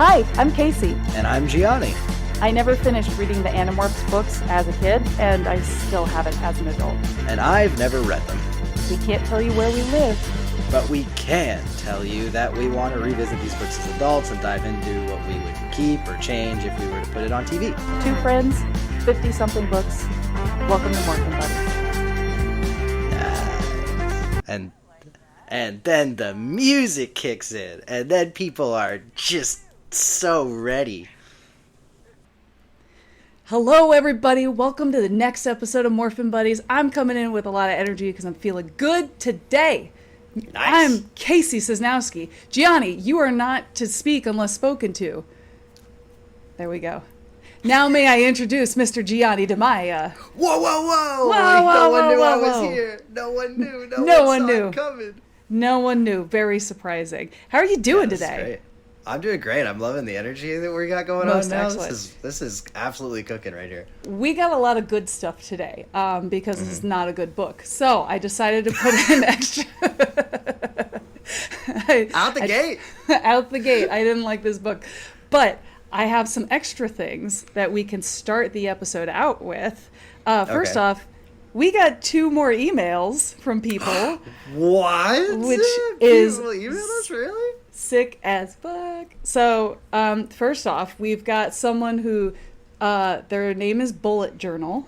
Hi, I'm Casey. And I'm Gianni. I never finished reading the Animorphs books as a kid, and I still haven't as an adult. And I've never read them. We can't tell you where we live. But we can tell you that we want to revisit these books as adults and dive into what we would keep or change if we were to put it on TV. Two friends, 50-something books. Welcome to Morphin Buddies. And then the music kicks in, and then people are just so ready. Hello, everybody. Welcome to the next episode of Morphin Buddies. I'm coming in with a lot of energy because I'm feeling good today. Nice. I'm Casey Cisnowski. Gianni, you are not to speak unless spoken to. There we go. Now may I introduce Mr. Gianni DeMaia. Whoa, whoa, whoa! Whoa, no one knew I was whoa. here. No one knew. No one one saw knew. it coming. No one knew. Very surprising. How are you doing today? Great. I'm doing great. I'm loving the energy that we got going Most on now. excellent. This is absolutely cooking right here. We got a lot of good stuff today because this is not a good book. So I decided to put in extra... Out the gate. Out the gate. I didn't like this book. But I have some extra things that we can start the episode out with. First off, we got 2 more emails from people. What? Which People is emailed us, really? Sick as fuck. So, first off, we've got someone who, their name is Bullet Journal,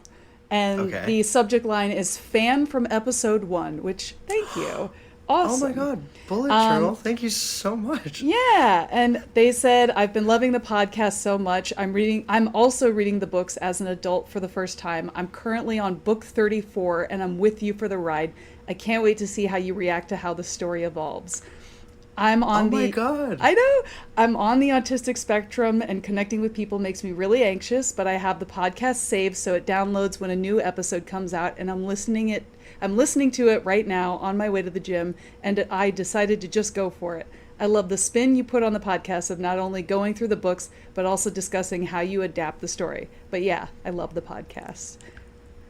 and the subject line is fan from episode 1, which, thank you. Awesome. Oh my god, Bullet Journal, thank you so much. Yeah, and they said, I've been loving the podcast so much. I'm also reading the books as an adult for the first time. I'm currently on book 34, and I'm with you for the ride. I can't wait to see how you react to how the story evolves. I'm on my god. I know. I'm on the autistic spectrum, and connecting with people makes me really anxious, but I have the podcast saved so it downloads when a new episode comes out, and I'm listening to it right now on my way to the gym, and I decided to just go for it. I love the spin you put on the podcast of not only going through the books, but also discussing how you adapt the story. But yeah, I love the podcast.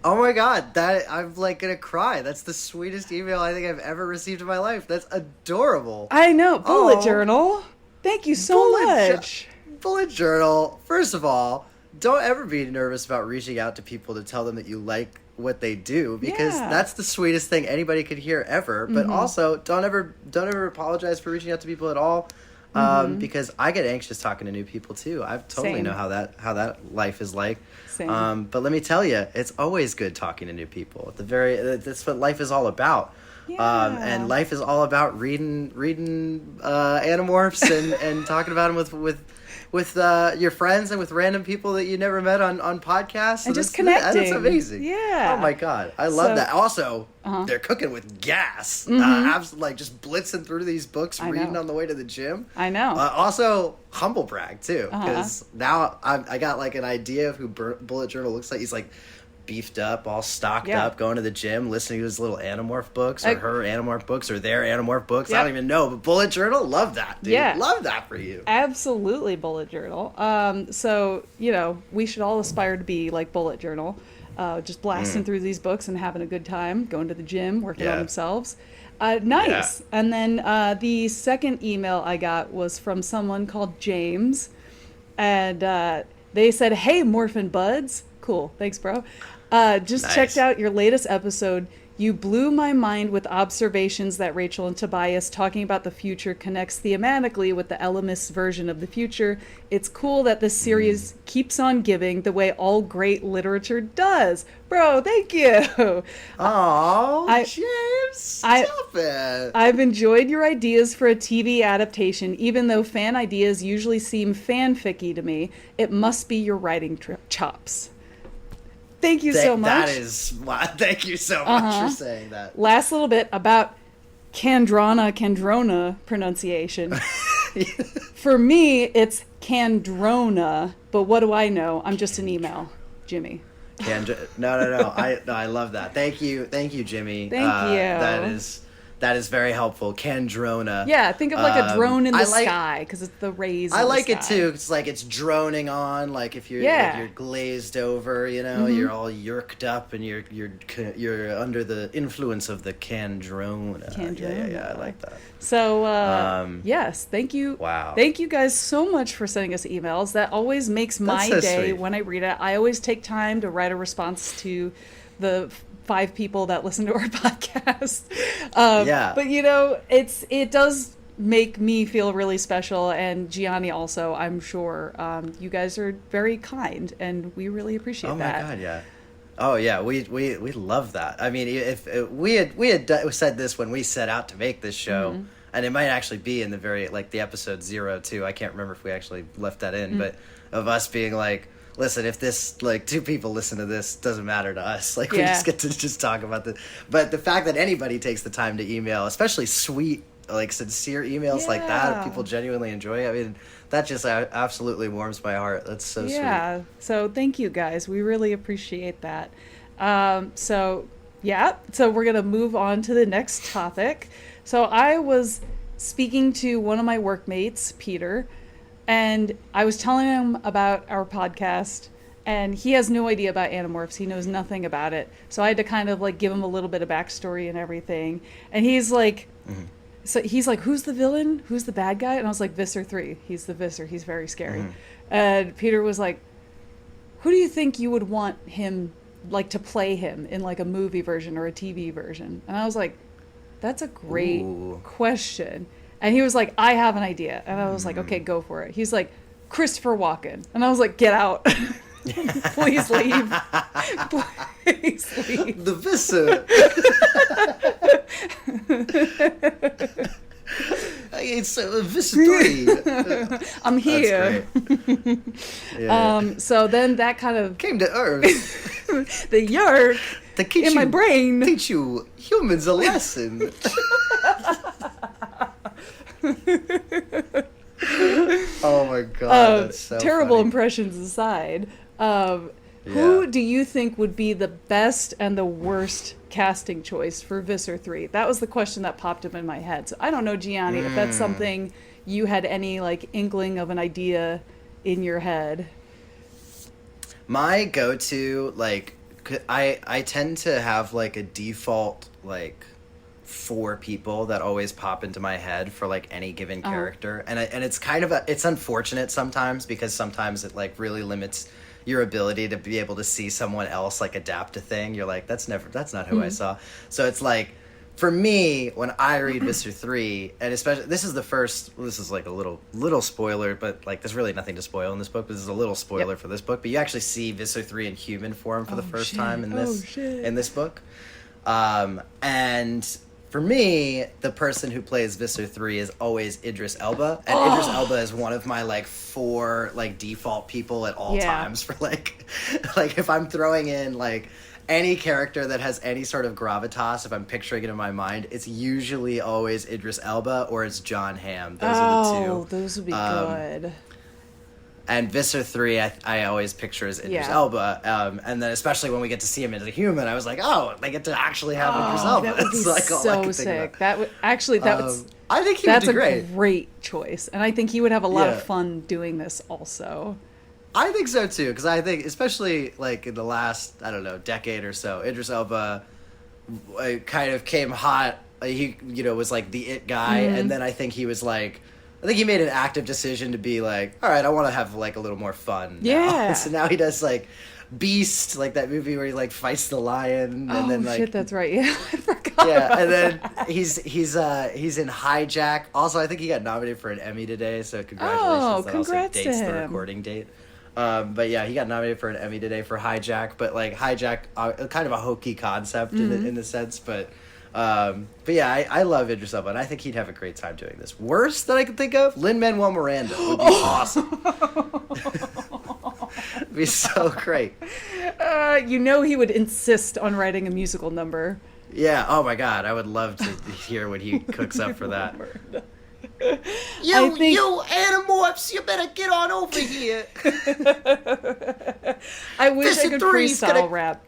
Oh my god, I'm like gonna cry. That's the sweetest email I think I've ever received in my life. That's adorable. I know. Bullet Journal. Thank you so much. Bullet Journal. First of all, don't ever be nervous about reaching out to people to tell them that you like what they do, because that's the sweetest thing anybody could hear ever. But also, don't ever apologize for reaching out to people at all. Because I get anxious talking to new people too. I totally know how that life is like. Same. But let me tell you, it's always good talking to new people. That's what life is all about. Yeah. And life is all about reading Animorphs and talking about them with your friends and with random people that you never met on podcasts. And just connecting. That's amazing. Yeah. Oh my god. I love that. Also, they're cooking with gas. Like just blitzing through these books, reading on the way to the gym. I know. Also, humble brag too, because now I got like an idea of who Bullet Journal looks like. He's like beefed up, all stocked up, going to the gym, listening to his little Animorph books, or her Animorph books, or their Animorph books. Yep. I don't even know, but Bullet Journal, love that, dude. Yeah. Love that for you. Absolutely, Bullet Journal. So, we should all aspire to be like Bullet Journal, just blasting through these books and having a good time, going to the gym, working on themselves. Nice. Yeah. And then the second email I got was from someone called James, and they said, "Hey, Morphin Buds." Cool. Thanks, bro. Just checked out your latest episode. You blew my mind with observations that Rachel and Tobias talking about the future connects thematically with the Ellimist version of the future. It's cool that this series keeps on giving the way all great literature does. Bro, thank you. Oh, James, stop it. I've enjoyed your ideas for a TV adaptation, even though fan ideas usually seem fanficky to me. It must be your writing chops. Thank you so much. Thank you so much for saying that. Last little bit about Candrona pronunciation. For me, it's Candrona, but what do I know? I'm just an email, Jimmy. No. I love that. Thank you, Jimmy. Thank you. That is very helpful. Candrona. Yeah, think of like a drone in the I like- sky because it's the rays. I in like the it sky. too. It's like it's droning on. Like if you're you're glazed over, you know, you're all yerked up, and you're under the influence of the Candrona. Yeah, I like that. So yes, thank you. Wow. Thank you guys so much for sending us emails. That always makes my so day sweet. when I read it. I always take time to write a response to the 5 people that listen to our podcast. But you know, it does make me feel really special, and Gianni also, I'm sure. You guys are very kind, and we really appreciate that. Oh my God, yeah. Oh yeah, we love that. I mean, if we had said this when we set out to make this show, and it might actually be in the the episode 0 too. I can't remember if we actually left that in, but of us being like, listen, if this, 2 people listen to this, doesn't matter to us. We just get to just talk about this. But the fact that anybody takes the time to email, especially sweet, sincere emails like that, if people genuinely enjoy it, I mean, that just absolutely warms my heart. That's so sweet. Yeah. So thank you guys. We really appreciate that. So we're going to move on to the next topic. So I was speaking to one of my workmates, Peter, and I was telling him about our podcast, and he has no idea about Animorphs. He knows nothing about it. So I had to kind of give him a little bit of backstory and everything. And he's like, so he's like, who's the villain? Who's the bad guy? And I was like, Visser 3. He's the Visser. He's very scary. And Peter was like, who do you think you would want him, to play him in a movie version or a TV version? And I was like, that's a great question. And he was like, I have an idea. And I was like, okay, go for it. He's like, Christopher Walken. And I was like, get out. Please leave. Please leave. The Visser. It's Visser 3. I'm here. Yeah. So then that kind of came to Earth. The yerk in my brain. Teach you humans a lesson. Oh my God, that's so terrible funny. impressions aside, who do you think would be the best and the worst casting choice for Visser 3? That was the question that popped up in my head. So I don't know, Gianni, if that's something you had any inkling of an idea in your head. My go-to, I tend to have a default 4 people that always pop into my head for any given character, and it's kind of it's unfortunate sometimes because sometimes it really limits your ability to be able to see someone else adapt a thing. You're like, that's not who I saw. So it's for me, when I read Visser 3, and especially this is a little spoiler, but there's really nothing to spoil in this book, but this is a little spoiler for this book, but you actually see Visser 3 in human form for the first time in this book. And for me, the person who plays Visser 3 is always Idris Elba, and Idris Elba is one of my 4 default people at all times for if I'm throwing in any character that has any sort of gravitas, if I'm picturing it in my mind, it's usually always Idris Elba or it's John Hamm. Those are the 2. Oh, those would be good. And Visser 3, I always picture as Idris Elba. And then especially when we get to see him as a human, I was like, oh, they get to actually have Idris Elba. That would be so sick. That would I think he would do great. That's a great choice. And I think he would have a lot of fun doing this also. I think so too, because I think especially in the last, I don't know, decade or so, Idris Elba kind of came hot. He was the it guy, and then I think he was I think he made an active decision to be all right, I want to have a little more fun now. Yeah. So now he does Beast, that movie where he fights the lion, and then shit, that's right. Yeah, I forgot. Yeah, and then he's in Hijack. Also, I think he got nominated for an Emmy today, so congratulations. Oh, that congrats also dates to the him. recording date. But yeah, he got nominated for an Emmy today for Hijack, but Hijack, kind of a hokey concept in the sense, but yeah, I love Idris Elba, and I think he'd have a great time doing this. Worst that I could think of, Lin-Manuel Miranda would be awesome. It'd be so great. He would insist on writing a musical number. Yeah, oh my God, I would love to hear what he cooks up for that. You Animorphs, you better get on over here. I wish Visser I could 3's freestyle rap.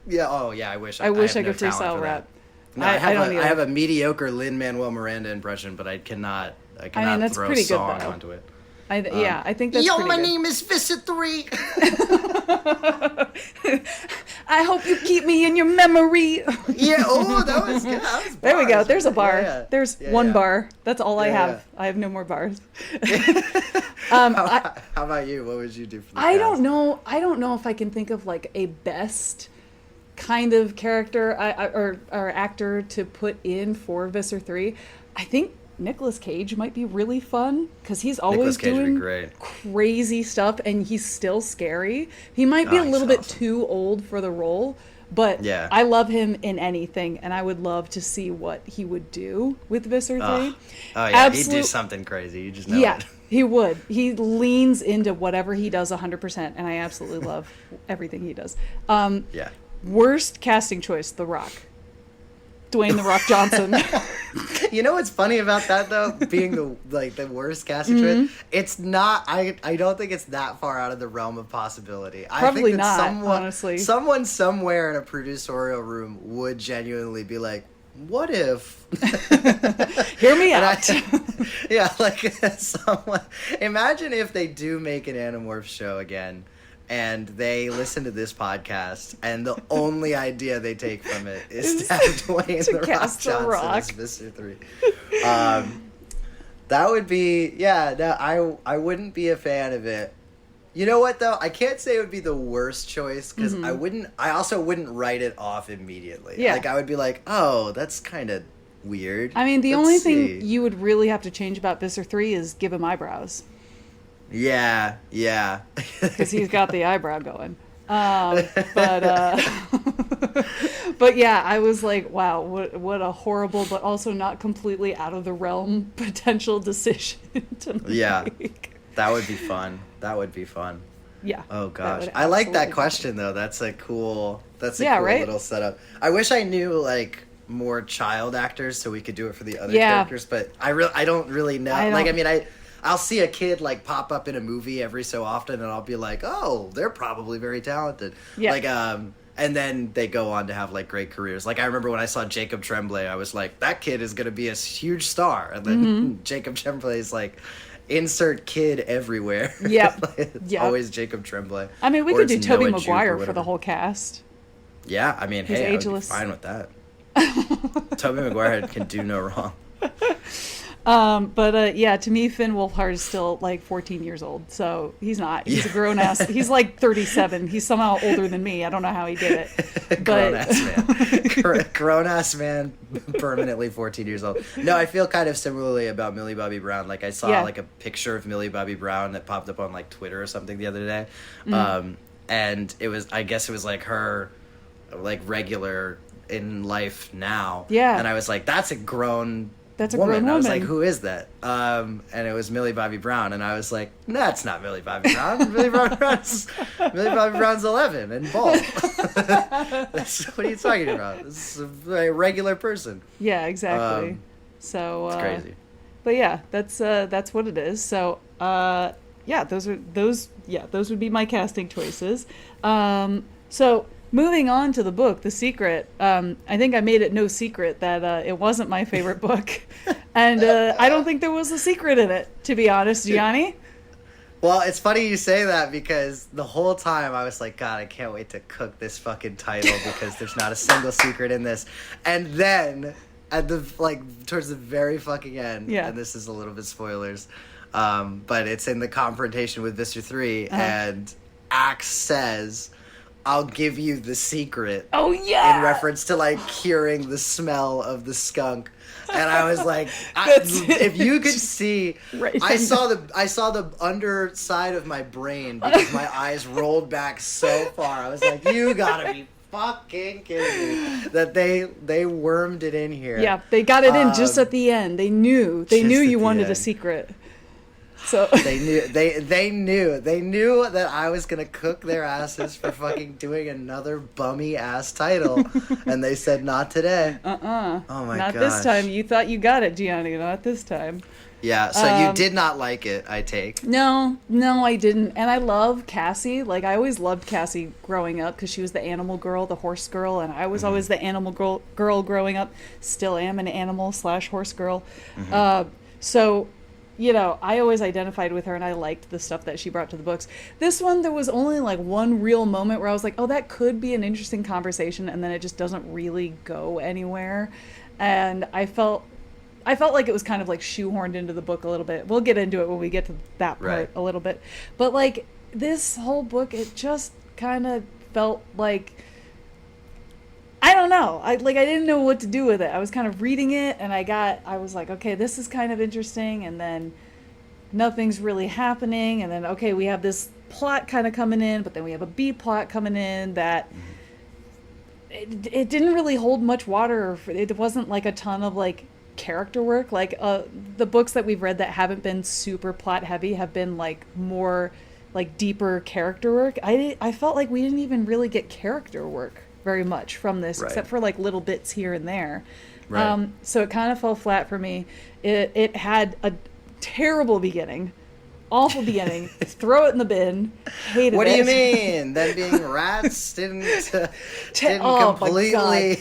Yeah, oh yeah, I wish I could have no talent freestyle for rap. No, I don't I either. have a mediocre Lin-Manuel Miranda impression, but I cannot that's throw a pretty good, song though. onto it. I think that's Yo, pretty my good. name is Vissa3. I hope you keep me in your memory. Yeah, oh, that was good. That was There we go. bars. There's a bar. Yeah. There's Yeah, one yeah. bar. That's all I Yeah, have. I have no more bars. How about you? What would you do for the I cast? don't know. I don't know if I can think of like a best kind of character or actor to put in for Visser 3. I think Nicolas Cage might be really fun because he's always Nicolas Cage would be doing great. crazy stuff and he's still scary. He might be a he's little bit awesome. too old for the role, but Yeah. I love him in anything and I would love to see what he would do with Visser 3. Oh yeah, he'd do something crazy. You just know Yeah, it. he would. He leans into whatever he does 100%, and I absolutely love everything he does. Yeah. Worst casting choice, The Rock. Dwayne The Rock Johnson. You know what's funny about that though? Being the worst casting Mm-hmm. choice, it's not. I don't think it's that far out of the realm of possibility. I Probably think that not, honestly. someone somewhere in a producerial room would genuinely be like, "What if?" Hear me And out. yeah, like someone. Imagine if they do make an Animorphs show again, and they listen to this podcast, and the only idea they take from it is to have Dwayne to the Rock cast The Johnson Rock. as Mr. 3. That would be, yeah. No, I wouldn't be a fan of it. You know what though? I can't say it would be the worst choice because I also wouldn't write it off immediately. Yeah. Like I would be like, oh, that's kind of weird. I mean, the Let's only see. thing you would really have to change about Visser 3 is give him eyebrows. Yeah. Because he's got the eyebrow going. But yeah, I was like, wow, what a horrible, but also not completely out of the realm potential decision to make. Yeah. That would be fun. Yeah. Oh that gosh, would I like that absolutely question though. That's a cool. That's a Yeah, cool right? little setup. I wish I knew like more child actors so we could do it for the other Yeah. characters, but I don't really know. I Like I don't- mean I'll see a kid like pop up in a movie every so often, and I'll be like, oh, they're probably very talented. Yeah. Like and then they go on to have like great careers. Like I remember when I saw Jacob Tremblay, I was like, that kid is gonna be a huge star. And then Mm-hmm. Jacob Tremblay is like. Insert kid everywhere. Yep. It's Yep. always Jacob Tremblay. I mean, we Or could do it's Tobey Noah Jupe or Maguire for whatever. the whole cast. Yeah, I mean, He's hey, I would be ageless. fine with that. Tobey Maguire can do no wrong. But yeah, to me, Finn Wolfhard is still like 14 years old, so he's not. He's a grown ass. He's like 37. He's somehow older than me. I don't know how he did it. Grown ass man. Grown ass man, permanently 14 years old. No, I feel kind of similarly about Millie Bobby Brown. Like I saw Yeah. like a picture of Millie Bobby Brown that popped up on like Twitter or something the other day, Mm-hmm. and I guess it was like her, like regular in life now. Yeah. and I was like, that's a grown. That's a woman. grown I was woman. like, who is that? And it was Millie Bobby Brown, and I was like, no, that's not Millie Bobby Brown. Millie Bobby Brown's 11 and bald. What are you talking about? This is a regular person. Yeah, exactly. So It's crazy. But yeah, that's what it is. So yeah, those would be my casting choices. So moving on to the book, The Secret. I think I made it no secret that it wasn't my favorite book, and I don't think there was a secret in it, to be honest, Gianni. Well, it's funny you say that because the whole time I was like, God, I can't wait to cook this fucking title because there's not a single secret in this. And then at the towards the very fucking end, Yeah. and this is a little bit spoilers, but it's in the confrontation with Visser 3, and Axe says, I'll give you the secret. Oh yeah. In reference to like hearing the smell of the skunk, and I was like, if you could see, Right. I saw the underside of my brain because my eyes rolled back so far. I was like, you gotta be fucking kidding me that they wormed it in here. Yeah, they got it in just at the end. They knew just you at the wanted a end. secret. So They knew that I was gonna cook their asses for fucking doing another bummy ass title, and they said not today. Oh my not gosh. this time. You thought you got it, Gianni. Not this time. Yeah, so you did not like it, I take. No, I didn't. And I love Cassie. Like, I always loved Cassie growing up because she was the animal girl, the horse girl, and I was always the animal girl growing up. Still am an animal/horse girl. So, you know, I always identified with her, and I liked the stuff that she brought to the books. This one, there was only like one real moment where I was like, oh, that could be an interesting conversation, and then it just doesn't really go anywhere. And I felt like it was kind of like shoehorned into the book a little bit. We'll get into it when we get to that part a little bit. But like this whole book, it just kind of felt like, I don't know. I didn't know what to do with it. I was kind of reading it and I was like, okay, this is kind of interesting. And then nothing's really happening. And then, okay, we have this plot kind of coming in, but then we have a B plot coming in that it didn't really hold much water. It wasn't like a ton of like character work. Like the books that we've read that haven't been super plot heavy have been like more like deeper character work. I felt like we didn't even really get character work very much from this, except for like little bits here and there. So it kind of fell flat for me. It had a terrible beginning, awful beginning. Throw it in the bin. Hated it. What do you mean? Them being rats didn't completely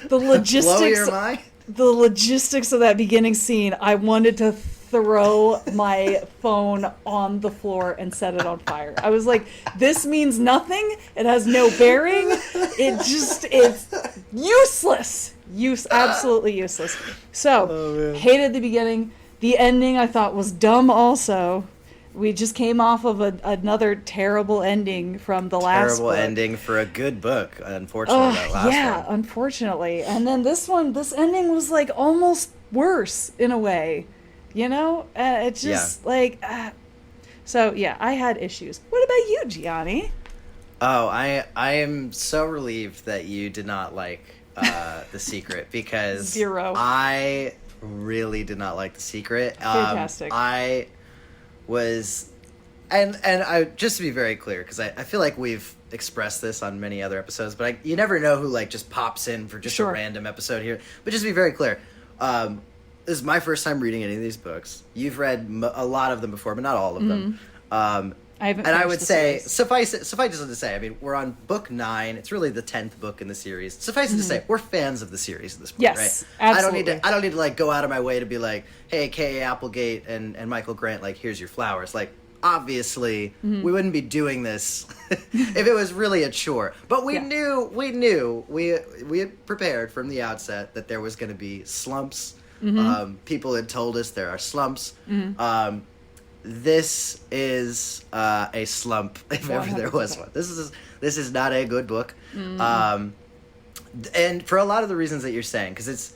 the logistics blow your mind? The logistics of that beginning scene, I wanted to throw my phone on the floor and set it on fire. I was like, this means nothing. It has no bearing. It's useless. Absolutely useless. So, hated the beginning. The ending I thought was dumb also. We just came off of another terrible ending from the last book. Terrible ending for a good book, unfortunately, that last one. Unfortunately. And then this ending was like almost worse in a way. You know? It's just so, yeah, I had issues. What about you, Gianni? Oh, I am so relieved that you did not like The Secret, because Zero. I really did not like The Secret. Fantastic. I was, and I, just to be very clear, because I feel like we've expressed this on many other episodes, but you never know who like just pops in for just a random episode here. But just to be very clear, this is my first time reading any of these books. You've read a lot of them before, but not all of them. I haven't. And I would say, suffice it to say, I mean, we're on book 9. It's really the 10th book in the series. Suffice it to say, we're fans of the series at this point, yes, right? Absolutely. I don't need to like go out of my way to be like, hey, K.A. Applegate and Michael Grant, like, here's your flowers. Like, obviously, we wouldn't be doing this if it was really a chore. But we had prepared from the outset that there was going to be slumps. People had told us there are slumps. This is a slump, if ever there was one. This is not a good book, and for a lot of the reasons that you're saying, because it's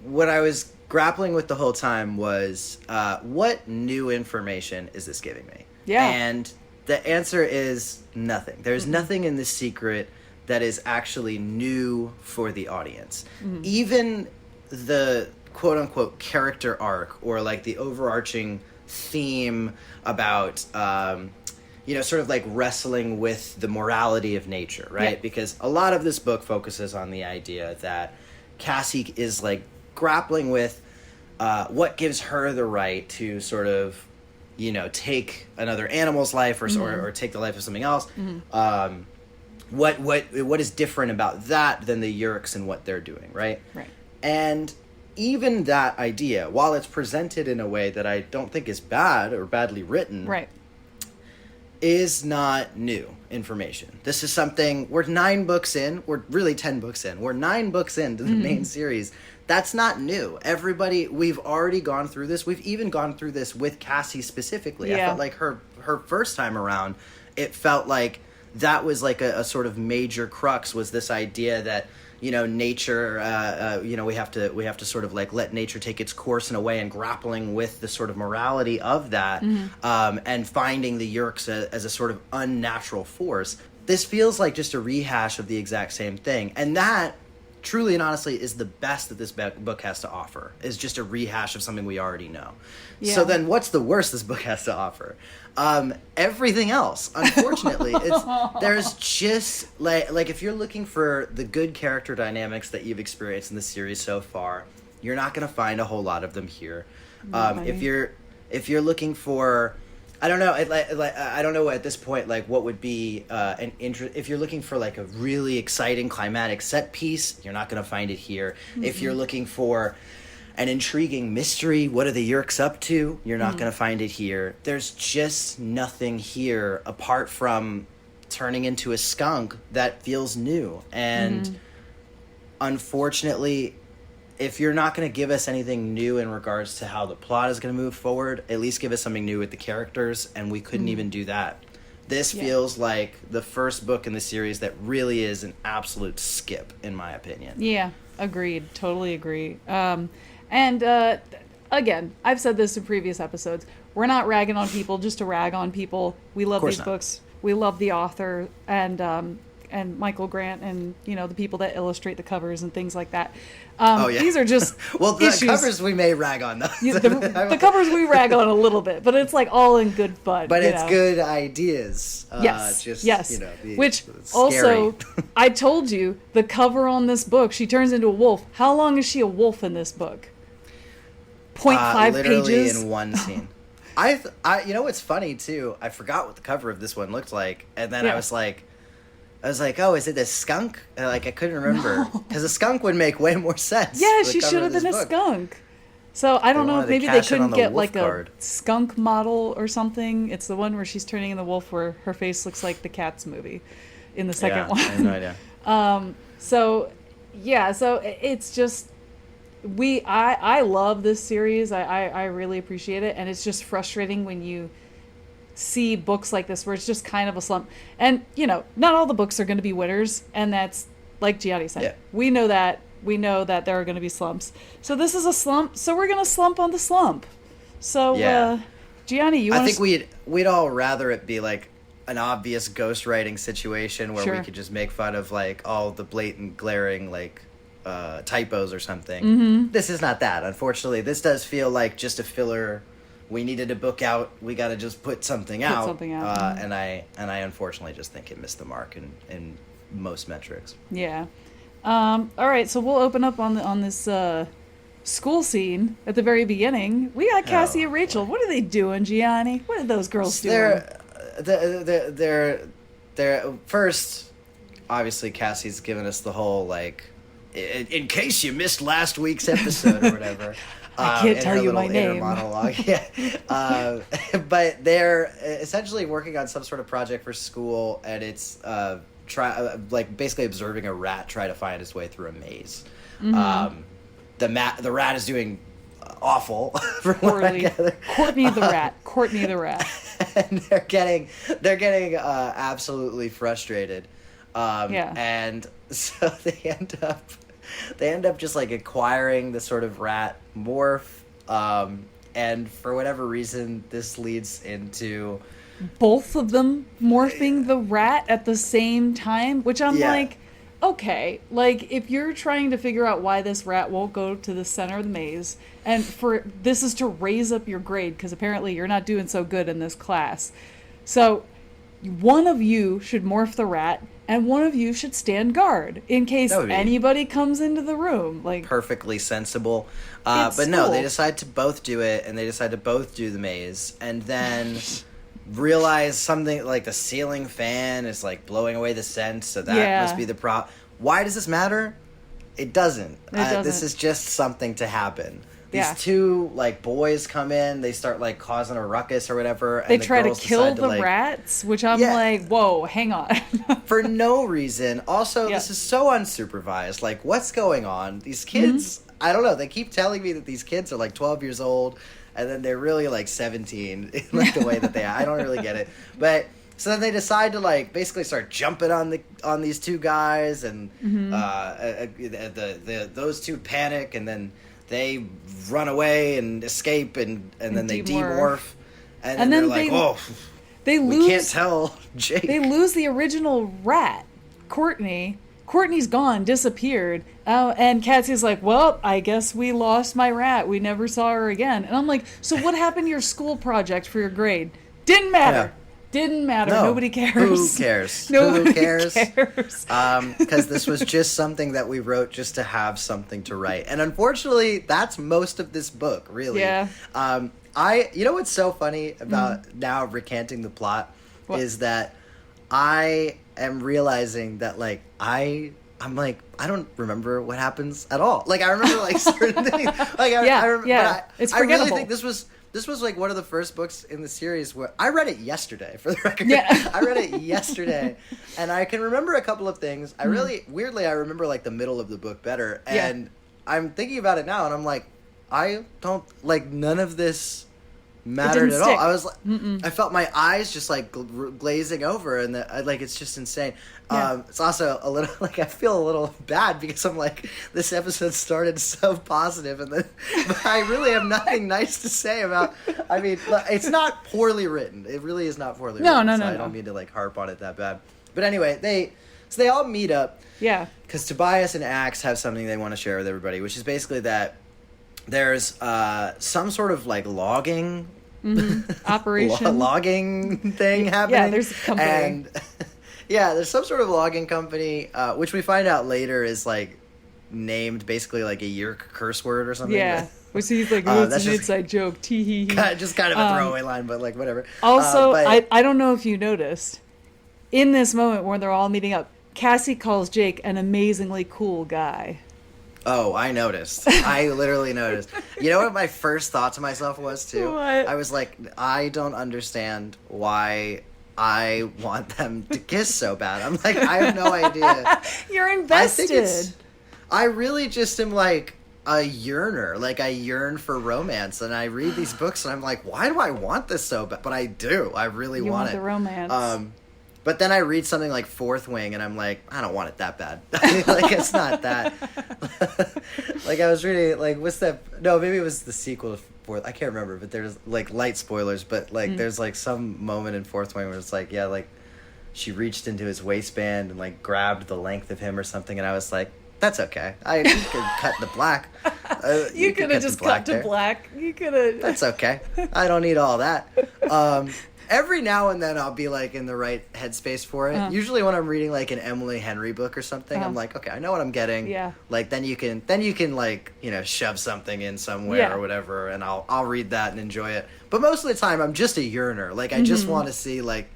what I was grappling with the whole time was what new information is this giving me? Yeah, and the answer is nothing. There's nothing in The Secret that is actually new for the audience. Even the quote unquote character arc, or like the overarching theme about sort of like wrestling with the morality of nature, right? Because a lot of this book focuses on the idea that Cassie is like grappling with what gives her the right to sort of take another animal's life or take the life of something else. What is different about that than the Yeerks and what they're doing, right? And even that idea, while it's presented in a way that I don't think is bad or badly written, is not new information. This is something, we're 9 books in, we're really 10 books in, we're 9 books into the main series. That's not new. Everybody, we've already gone through this. We've even gone through this with Cassie specifically. I felt like her first time around, it felt like that was like a sort of major crux, was this idea that nature, we have to sort of like let nature take its course in a way, and grappling with the sort of morality of that, and finding the Yeerks as a sort of unnatural force. This feels like just a rehash of the exact same thing. And that truly and honestly is the best that this book has to offer, is just a rehash of something we already know. Yeah. So then what's the worst this book has to offer? Everything else, unfortunately. There's just like if you're looking for the good character dynamics that you've experienced in the series so far, you're not going to find a whole lot of them here. If you're looking for, I don't know, I don't know at this point like what would be an interest. If you're looking for like a really exciting climatic set piece, you're not going to find it here. Mm-hmm. If you're looking for an intriguing mystery, what are the Yeerks up to? You're not going to find it here. There's just nothing here apart from turning into a skunk that feels new. And unfortunately, if you're not going to give us anything new in regards to how the plot is going to move forward, at least give us something new with the characters, and we couldn't even do that. This feels like the first book in the series that really is an absolute skip, in my opinion. Yeah, agreed. Totally agree. And again, I've said this in previous episodes. We're not ragging on people just to rag on people. We love these books. We love the author and Michael Grant and, you know, the people that illustrate the covers and things like that. These are just well, the issues. Covers we may rag on, though. The covers we rag on a little bit, but it's like all in good fun. But it's good ideas. Yes. Just, yes. You know, which also, I told you, the cover on this book, she turns into a wolf. How long is she a wolf in this book? 0.5 literally pages? in one scene. I you know what's funny, too? I forgot what the cover of this one looked like, and then I was like, oh, is it a skunk? I couldn't remember. Because a skunk would make way more sense. Yeah, she should have been a skunk. So I don't know if maybe they couldn't get like a skunk model or something. It's the one where she's turning into the wolf where her face looks like the Cats movie in the second one. I have no idea. So it's just, I love this series. I really appreciate it. And it's just frustrating when you see books like this where it's just kind of a slump. And, you know, not all the books are going to be winners. And that's, like Gianni said, we know that there are going to be slumps. So this is a slump. So we're going to slump on the slump. So, Gianni, I think we'd all rather it be like an obvious ghostwriting situation where we could just make fun of like all the blatant glaring like typos or something. Mm-hmm. This is not that. Unfortunately, this does feel like just a filler. We needed a book out. We got to just put something out. And I unfortunately just think it missed the mark in most metrics. Yeah. All right. So we'll open up on this school scene at the very beginning. We got Cassie and Rachel. What are they doing, Gianni? What are those girls doing? They're first. Obviously, Cassie's given us the whole like, in case you missed last week's episode or whatever. I can't tell you my name. Monologue. But they're essentially working on some sort of project for school, and it's basically observing a rat try to find its way through a maze. Mm-hmm. The rat is doing awful. Poorly. Courtney the rat. And they're getting absolutely frustrated. And so they end up just like acquiring the sort of rat morph, and for whatever reason this leads into both of them morphing the rat at the same time, which I'm like, okay, like if you're trying to figure out why this rat won't go to the center of the maze, and this is to raise up your grade because apparently you're not doing so good in this class, so one of you should morph the rat and one of you should stand guard in case anybody comes into the room. Like perfectly sensible. But no, they decide to both do it, and they decide to both do the maze, and then realize something like the ceiling fan is like blowing away the scent, so that must be the prop. Why does this matter? It doesn't. This is just something to happen. These two like boys come in, they start like causing a ruckus or whatever. And they try to kill the rats, which I'm like, whoa, hang on. For no reason. Also, this is so unsupervised. Like, what's going on? These kids, I don't know. They keep telling me that these kids are like 12 years old, and then they're really like 17 in like the way that they are. I don't really get it. But so then they decide to like basically start jumping on these two guys, and those two panic, and then they run away and escape, and then they demorph. And then they're like, we can't tell Jake. They lose the original rat, Courtney. Courtney's gone, disappeared. And Cassie's like, well, I guess we lost my rat. We never saw her again. And I'm like, so what happened to your school project for your grade? Didn't matter. Yeah. Didn't matter. No. Nobody cares. Who cares? Nobody Who cares? cares. Because this was just something that we wrote just to have something to write. And unfortunately, that's most of this book, really. Yeah. You know what's so funny about now recanting the plot What? is that I am realizing that, like, I'm like, I don't remember what happens at all. Like, I remember, like, certain things. Like, Yeah, I remember, yeah. but It's I really forgettable. think this was like one of the first books in the series where I read it yesterday, for the record. Yeah. I read it yesterday, and I can remember a couple of things. I really, weirdly, I remember, like, the middle of the book better. Yeah. And I'm thinking about it now, and I'm like, I don't, like, none of this mattered didn't at all. stick. I was like, I felt my eyes just like glazing over, and like it's just insane. Yeah. It's also a little like I feel a little bad because I'm like, this episode started so positive, and then but I really have nothing nice to say about. I mean, it's not poorly written. It really is not poorly written. No, so no, I no. don't mean to like harp on it that bad. But anyway, they all meet up Yeah. because Tobias and Axe have something they want to share with everybody, which is basically that there's some sort of like logging Operation. logging thing happening. Yeah, there's a company. And yeah, there's some sort of logging company, which we find out later is like named basically like a year curse word or something. Yeah. Which he's like, oh, it's that's an just- inside joke. Tee hee hee. Just kind of a throwaway line, but like whatever. Also, But- I don't know if you noticed, in this moment when they're all meeting up, Cassie calls Jake an amazingly cool guy. Oh, I noticed. I literally noticed. You know what my first thought to myself was too? What? I was like, I don't understand why I want them to kiss so bad. I'm like, I have no idea. You're I invested. think I really just am like a yearner. Like I yearn for romance, and I read these books, and I'm like, why do I want this so bad? But I do. I really You want want it. the romance. But then I read something like Fourth Wing, and I'm like, I don't want it that bad. Like it's not that. Like I was reading, like what's that? No, maybe it was the sequel to Fourth. I can't remember. But there's like light spoilers. But like there's like some moment in Fourth Wing where it's like, yeah, like she reached into his waistband and like grabbed the length of him or something, and I was like, that's okay. I could cut the black. you could have just cut to there. black. You could have. That's okay. I don't need all that. Every now and then I'll be like in the right headspace for it. Usually when I'm reading like an Emily Henry book or something, I'm like, okay, I know what I'm getting. Yeah. Like then you can like, you know, shove something in somewhere Yeah. or whatever, and I'll read that and enjoy it. But most of the time I'm just a yearner. Like I just want to see like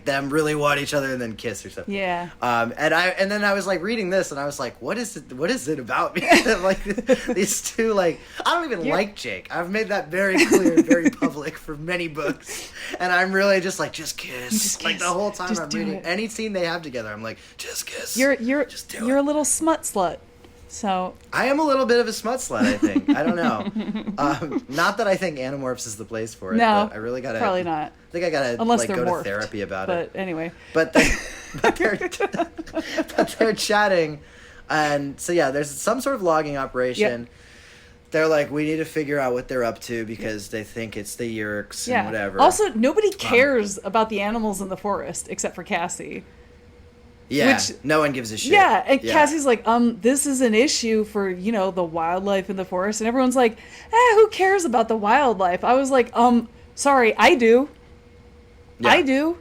them really want each other and then kiss or something. Yeah. And then I was like reading this and I was like, what is it about me? Like these two, like I don't even like Jake. I've made that very clear and very public for many books. And I'm really just like, just kiss. Just Like kiss. the whole time Just I'm do reading it. any scene they have together, I'm like, just kiss. You're Just do you're it. a little smut slut. So I am a little bit of a smut slut, I think. I don't know. Not that I think Animorphs is the place for it. no, But I really gotta probably not. I think I gotta Unless like they're go morphed, to therapy about it. But anyway. But they're chatting, and so yeah, there's some sort of logging operation. Yep. They're like, we need to figure out what they're up to because they think it's the Yeerks and whatever. Also, nobody cares about the animals in the forest except for Cassie. yeah, which- no one gives a shit. Yeah, and Cassie's like, this is an issue for, the wildlife in the forest. And everyone's like, who cares about the wildlife? I was like, sorry, I do. Yeah. I do.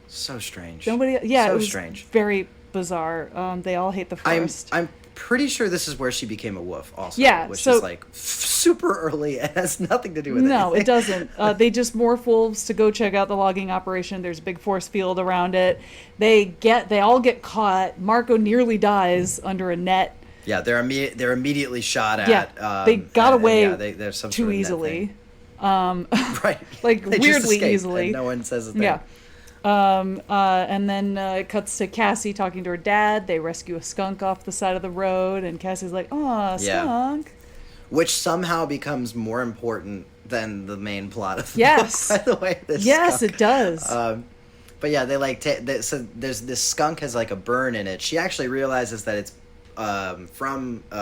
So strange. Nobody, yeah, so it was strange. very bizarre. They all hate the forest. I'm pretty sure this is where she became a wolf. Also, Yeah, which so- is like super early and has nothing to do with No, anything. it doesn't. They just morph wolves to go check out the logging operation. There's a big force field around it. They all get caught. Marco nearly dies under a net. Yeah, they're immediately shot at. Yeah, they got away there's some too sort of net easily. thing. Right. Like, They just weirdly escape, easily. and no one says a thing. Yeah. And then it cuts to Cassie talking to her dad. They rescue a skunk off the side of the road, and Cassie's like, "Oh, Yeah. skunk." Which somehow becomes more important than the main plot of the Yes. book, by the way. This Yes, skunk. it does. But yeah, they like so there's this skunk has like a burn in it. She actually realizes that it's from what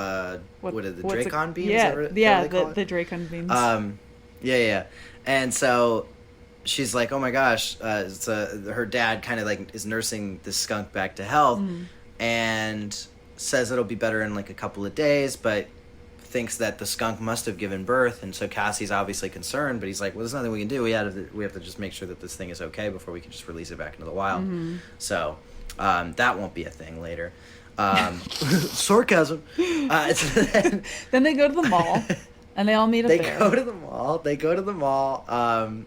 are the what's it- Dracon beans? Yeah, Is that yeah, what they call the it? Dracon beans. Yeah. And so she's like, oh my gosh, her dad kind of like is nursing this skunk back to health. and says it'll be better in like a couple of days, but thinks that the skunk must have given birth, and so Cassie's obviously concerned, but he's like, well, there's nothing we can do. We have to just make sure that this thing is okay before we can just release it back into the wild. So that won't be a thing later. Sarcasm. Then they go to the mall, and they all meet up there. They go to the mall.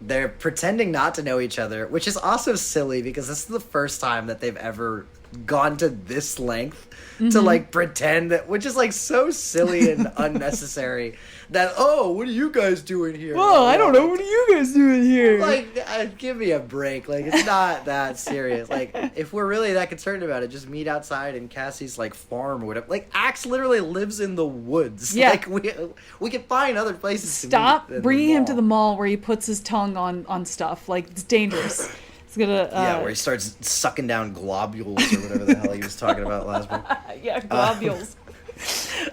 They're pretending not to know each other, which is also silly because this is the first time that they've ever gone to this length to like pretend that, which is like so silly and unnecessary that, oh, what are you guys doing here? Oh, I don't know. What are you guys doing here? Like, give me a break. Like, it's not that serious. Like, if we're really that concerned about it, just meet outside in Cassie's like farm or whatever. Like, Axe literally lives in the woods. Yeah. Like, we can find other places Stop to meet bringing him to the mall where he puts his tongue on stuff. Like, it's dangerous. It's gonna where he starts sucking down globules or whatever the hell he was talking about last week. Yeah, globules.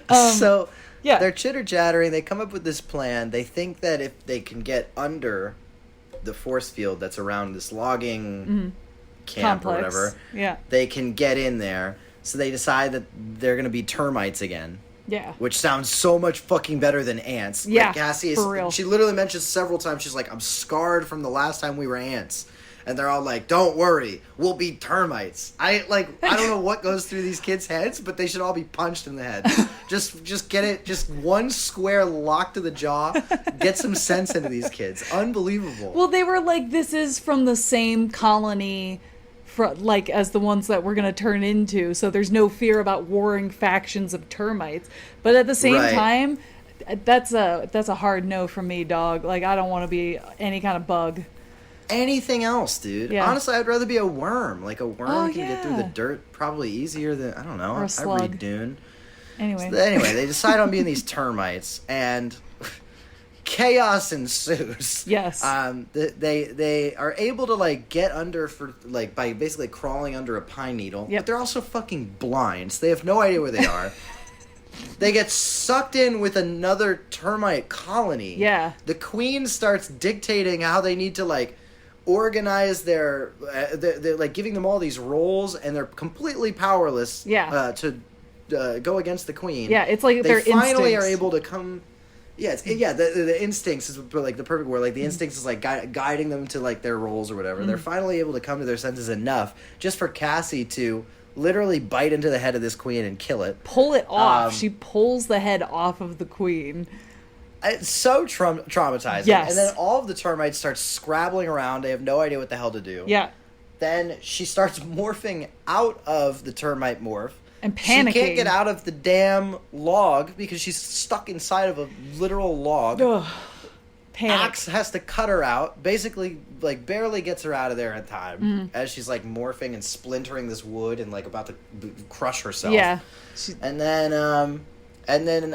So yeah, they're chitter-chattering. They come up with this plan. They think that if they can get under the force field that's around this logging camp or whatever, they can get in there. So they decide that they're going to be termites again. Yeah. Which sounds so much fucking better than ants. Yeah, like Cassie for real. She literally mentions several times, she's like, I'm scarred from the last time we were ants. And they're all like, don't worry, we'll be termites. I don't know what goes through these kids' heads, but they should all be punched in the head. Just get it, just one square lock to the jaw. Get some sense into these kids. Unbelievable. Well, they were like, this is from the same colony as the ones that we're going to turn into, so there's no fear about warring factions of termites. But at the same time, that's a hard no from me, dog. Like, I don't want to be any kind of bug. Anything else, dude. Yeah. Honestly, I'd rather be a worm. Like, a worm can get through the yeah. dirt probably easier than, I don't know. Or a I slug. read Dune. Anyway. So anyway, they decide on being these termites, and chaos ensues. Yes. They are able to, like, get under by basically crawling under a pine needle. Yep. But they're also fucking blind, so they have no idea where they are. They get sucked in with another termite colony. Yeah. The queen starts dictating how they need to, like, organize they're like giving them all these roles, and they're completely powerless to go against the queen. Yeah, it's like they finally instincts. are able to come. Yeah, the instincts is like the perfect word. Like the instincts is like guiding them to like their roles or whatever. They're finally able to come to their senses enough just for Cassie to literally bite into the head of this queen and kill it. Pull it off. She pulls the head off of the queen. It's so traumatizing. Yes. And then all of the termites start scrabbling around. They have no idea what the hell to do. Yeah. Then she starts morphing out of the termite morph. And panicking. She can't get out of the damn log because she's stuck inside of a literal log. Ugh. Panic. Axe has to cut her out. Basically, like, barely gets her out of there in time as she's, like, morphing and splintering this wood and, like, about to crush herself. Yeah. And then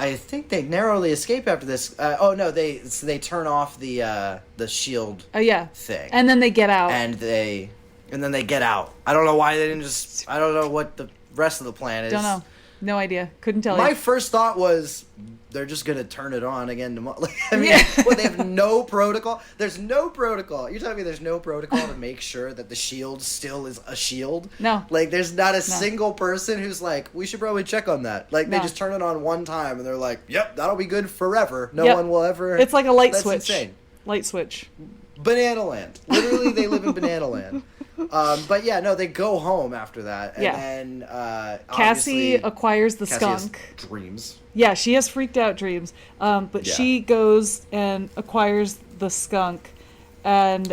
I think they narrowly escape after this. They turn off the shield. Oh yeah. Thing. And then they get out. And then they get out. I don't know why they didn't just. I don't know what the rest of the plan is. Don't know. No idea. Couldn't tell you. My first thought was they're just gonna turn it on again tomorrow. I mean, they have no protocol. There's no protocol. You're telling me there's no protocol to make sure that the shield still is a shield? No. Like, there's not a single person who's like, we should probably check on that. Like, they just turn it on one time and they're like, yep, that'll be good forever. No one will ever. It's like a light That's switch. Insane. Light switch. Banana Land. Literally, they live in Banana Land. But yeah, no, they go home after that, and then Cassie acquires the Cassie has skunk. dreams. Yeah, she has freaked out dreams. But she goes and acquires the skunk, and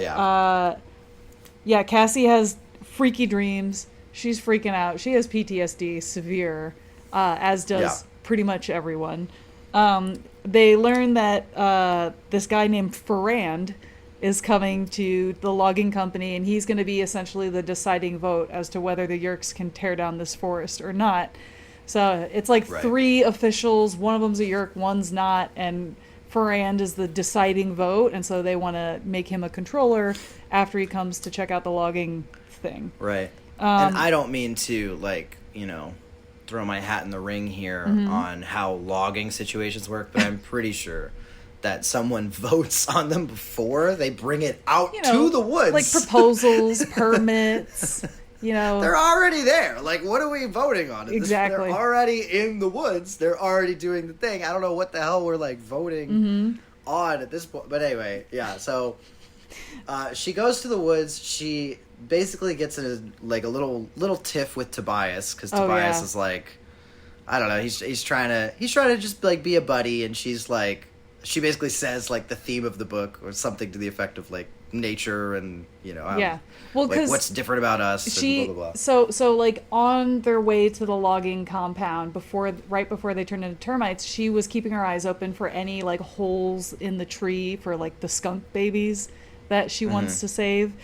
Cassie has freaky dreams. She's freaking out. She has PTSD, severe, as does pretty much everyone. They learn that this guy named Ferrand is coming to the logging company, and he's going to be essentially the deciding vote as to whether the Yeerks can tear down this forest or not. So it's like three officials, one of them's a Yeerk, one's not, and Ferrand is the deciding vote, and so they want to make him a controller after he comes to check out the logging thing. Right. And I don't mean to, like, throw my hat in the ring here on how logging situations work, but I'm pretty sure that someone votes on them before they bring it out to the woods. Like proposals, permits, They're already there. Like, what are we voting on? Exactly. They're already in the woods. They're already doing the thing. I don't know what the hell we're, like, voting on at this point. But anyway, yeah, so she goes to the woods. She basically gets in a little tiff with Tobias, because Tobias is like, I don't know, he's trying to just, like, be a buddy, and she's like, she basically says, like, the theme of the book or something to the effect of, like, nature and, well, like, what's different about us, and blah, blah, blah. So like, on their way to the logging compound, right before they turned into termites, she was keeping her eyes open for any, like, holes in the tree for, like, the skunk babies that she wants to save.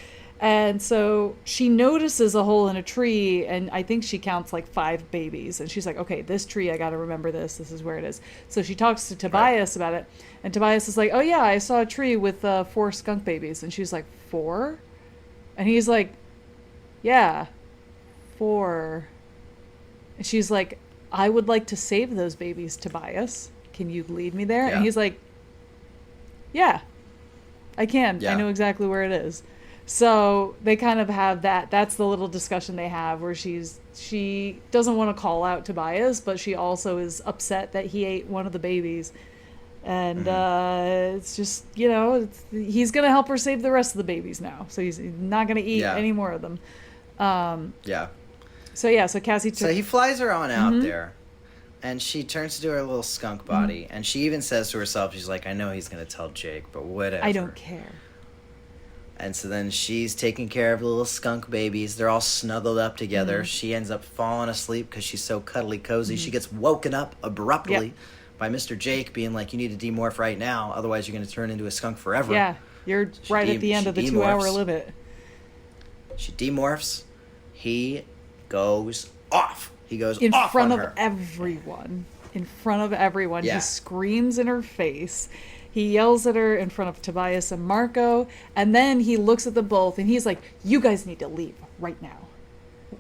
And so she notices a hole in a tree, and I think she counts like 5 babies. And she's like, okay, this tree, I got to remember this. This is where it is. So she talks to Tobias about it. And Tobias is like, oh, yeah, I saw a tree with 4 skunk babies. And she's like, 4? And he's like, yeah, 4. And she's like, I would like to save those babies, Tobias. Can you lead me there? Yeah. And he's like, yeah, I can. Yeah. I know exactly where it is. So they kind of have that's the little discussion they have, where she doesn't want to call out Tobias, but she also is upset that he ate one of the babies. And it's just, he's going to help her save the rest of the babies now. So he's not going to eat any more of them. So Cassie So he flies her on out there, and she turns to her little skunk body, and she even says to herself, she's like, I know he's going to tell Jake, but whatever. I don't care. And so then she's taking care of the little skunk babies. They're all snuggled up together. She ends up falling asleep because she's so cuddly cozy. She gets woken up abruptly by Mr. Jake being like, you need to demorph right now, otherwise you're going to turn into a skunk forever. Yeah, you're right at the end of the 2-hour limit. She demorphs. He goes off. He goes in off front on of her. everyone. In front of everyone. Yeah. He screams in her face. He yells at her in front of Tobias and Marco, and then he looks at the both, and he's like, you guys need to leave right now.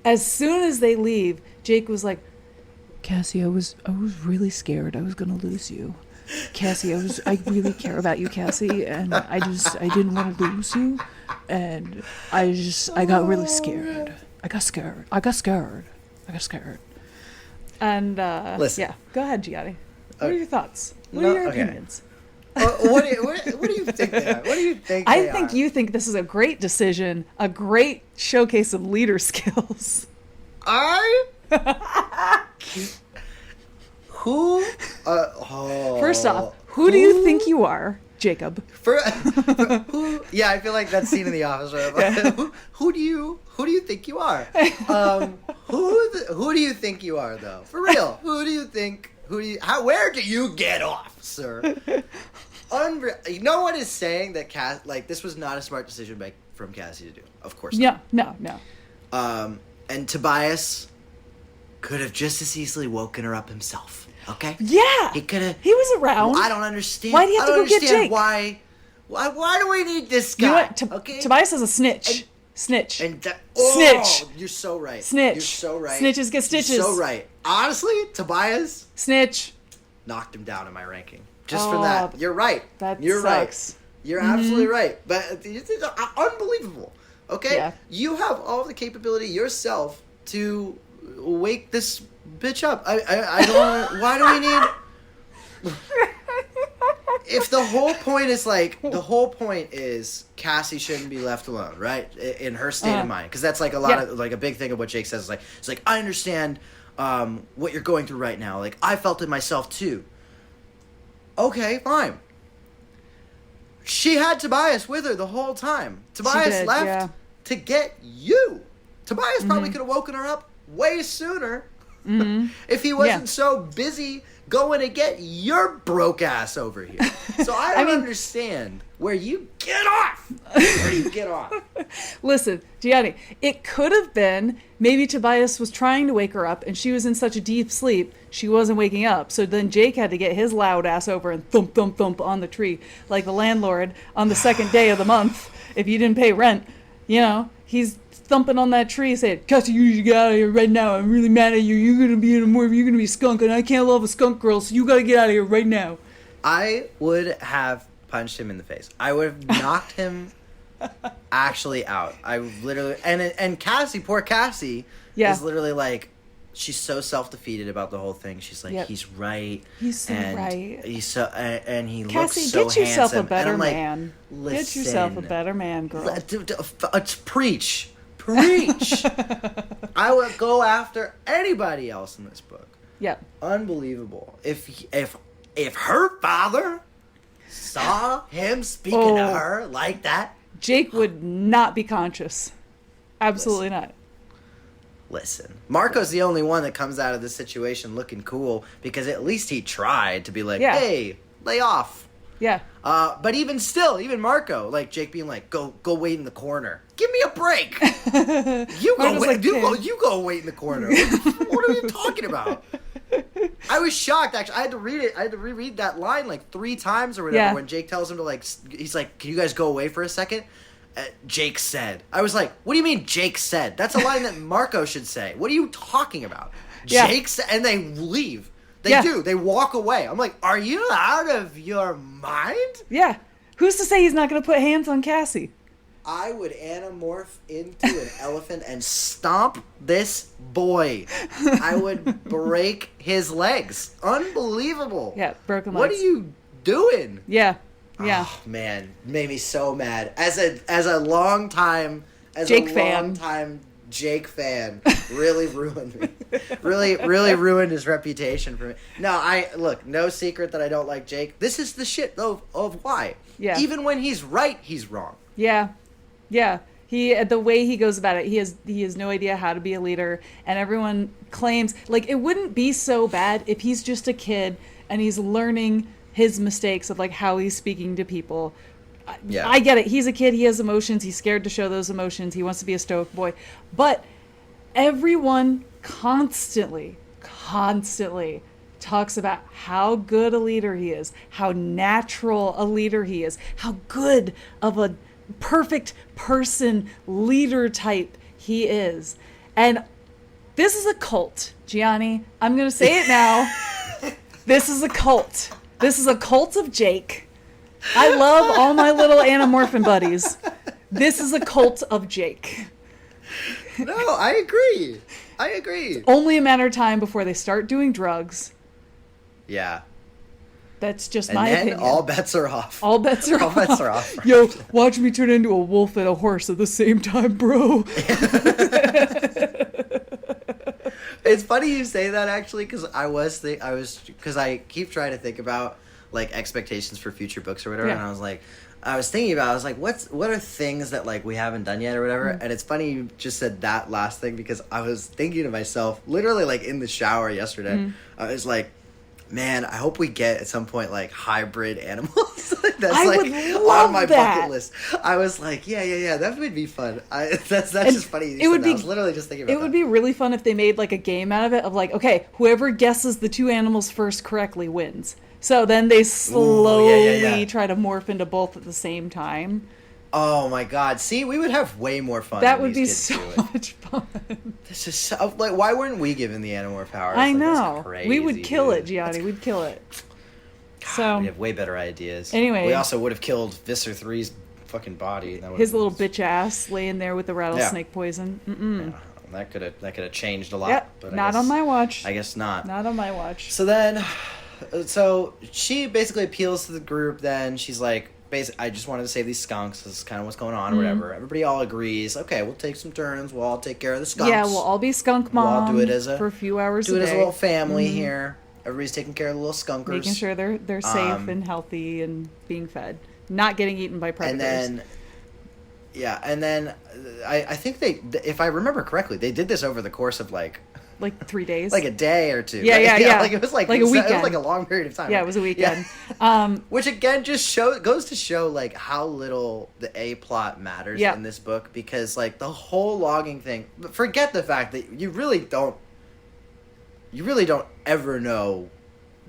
As soon as they leave, Jake was like, Cassie, I was really scared I was going to lose you. Cassie, I really care about you, Cassie, and I didn't want to lose you, and I got really scared. I got scared. And, listen. Yeah, go ahead, Gianni. What are your thoughts? What are your opinions? What do you think they are? What do you think I think you think this is a great decision, a great showcase of leader skills. First off, who do you think you are, Jacob? Yeah, I feel like that scene in The Office. Right? Who do you think you are? Who do you think you are, though? For real, who do you think? Where do you get off, sir? No one is saying that this was not a smart decision from Cassie to do. Of course not. No. And Tobias could have just as easily woken her up himself. Okay? Yeah. He could have. He was around. I don't understand. Why do you have to go get Jake? Why do we need this guy? You know what? Tobias is a snitch. Snitch. Snitch. You're so right. Snitch. You're so right. Snitches get stitches. You're so right. Honestly, Tobias. Snitch. Knocked him down in my ranking. Just from that. You're right. You're sucks. Right. You're absolutely right. But it's unbelievable. Okay? Yeah. You have all the capability yourself to wake this bitch up. I don't. Why do we need? If the whole point is Cassie shouldn't be left alone, right? In her state of mind, because that's like a big thing of what Jake says. It's like I understand what you're going through right now. Like I felt it myself too. Okay, fine. She had Tobias with her the whole time. Tobias left to get you. Tobias probably could have woken her up way sooner if he wasn't so busy going to get your broke ass over here. So I don't understand where you get off. Where do you get off? Listen, Gianni, it could have been maybe Tobias was trying to wake her up and she was in such a deep sleep she wasn't waking up. So then Jake had to get his loud ass over and thump, thump, thump on the tree like the landlord on the second day of the month. If you didn't pay rent, he's thumping on that tree saying, Cassie, you need to get out of here right now. I'm really mad at you. You're going to be in a morph. You're going to be a skunk, and I can't love a skunk girl, so you got to get out of here right now. I would have punched him in the face. I would have knocked him Actually out. I literally and Cassie, poor Cassie, Yeah. is literally like, she's so self-defeated about the whole thing. She's like, Yep. he's right. He's so and right. He's so and he Cassie, looks so get yourself handsome. a better and I'm like, man. Listen, Get yourself a better man, girl. Preach. I would go after anybody else in this book. Yep. Unbelievable. If her father saw him speaking to her like that, Jake would not be conscious. Absolutely not. listen, Marco's the only one that comes out of this situation looking cool because at least he tried to be like, hey, lay off. Yeah. But even still, even Marco, like Jake being like, go wait in the corner. Give me a break. You go wait in the corner. What are you talking about? I was shocked, actually. I had to read it. I had to reread that line like 3 times or whatever when Jake tells him to like, he's like, can you guys go away for a second? Jake said. I was like, what do you mean Jake said? That's a line that Marco should say. What are you talking about? Jake said, and they leave. They do. They walk away. I'm like, are you out of your mind? Yeah. Who's to say he's not going to put hands on Cassie? I would anamorph into an elephant and stomp this boy. I would break his legs. Unbelievable. Yeah, broken legs. What are you doing? Yeah. Yeah. Oh, man, made me so mad. As a long time Jake fan, really ruined me. really ruined his reputation for me. No secret that I don't like Jake. This is the shit of why. Yeah. Even when he's right, he's wrong. Yeah. Yeah. The way he goes about it, he has no idea how to be a leader, and everyone claims like it wouldn't be so bad if he's just a kid and he's learning his mistakes of like how he's speaking to people. Yeah. I get it. He's a kid. He has emotions. He's scared to show those emotions. He wants to be a stoic boy. But everyone constantly talks about how good a leader he is, how natural a leader he is, how good of a perfect person, leader type he is. And this is a cult, Gianni. I'm going to say it now. This is a cult. This is a cult of Jake. I love all my little anamorphin buddies. This is a cult of Jake. No, I agree. It's only a matter of time before they start doing drugs. Yeah. That's just my opinion. And then all bets are off. All bets are off. Yo, watch me turn into a wolf and a horse at the same time, bro. It's funny you say that, actually, because I keep trying to think about like expectations for future books or whatever, and I was thinking about, what are things that like we haven't done yet or whatever, and it's funny you just said that last thing because I was thinking to myself, literally like in the shower yesterday, I was like, man, I hope we get at some point like hybrid animals. That's I like would love on my that. bucket list. I was like, yeah, that would be fun. That's just funny. It would be. I was literally just thinking about that. It would be really fun if they made like a game out of it of like, okay, whoever guesses the 2 animals first correctly wins. So then they slowly try to morph into both at the same time. Oh my God! See, we would have way more fun. That would be so much fun. This is so, like, why weren't we given the Animorph powers? I like, know. Crazy, we would kill it, Gianni. We'd kill it. God, So we have way better ideas. Anyway, we also would have killed Visser 3's fucking body. His little bitch ass laying there with the rattlesnake poison. Yeah, that could have changed a lot. Yep, but not on my watch. I guess not. Not on my watch. So then, she basically appeals to the group. Then she's like, I just wanted to save these skunks. This is kind of what's going on, or whatever. Everybody all agrees. Okay, we'll take some turns. We'll all take care of the skunks. Yeah, we'll all be skunk mom. We'll all do it for a few hours a day. Do it as a little family here. Everybody's taking care of the little skunkers. Making sure they're safe and healthy and being fed. Not getting eaten by predators. And then I think if I remember correctly, they did this over the course of like 3 days, like a day or two. Yeah. Like it was like a weekend. It was like a long period of time. Yeah, it was a weekend. Yeah. Which again just goes to show like how little the A plot matters in this book, because like the whole logging thing. Forget the fact that you really don't ever know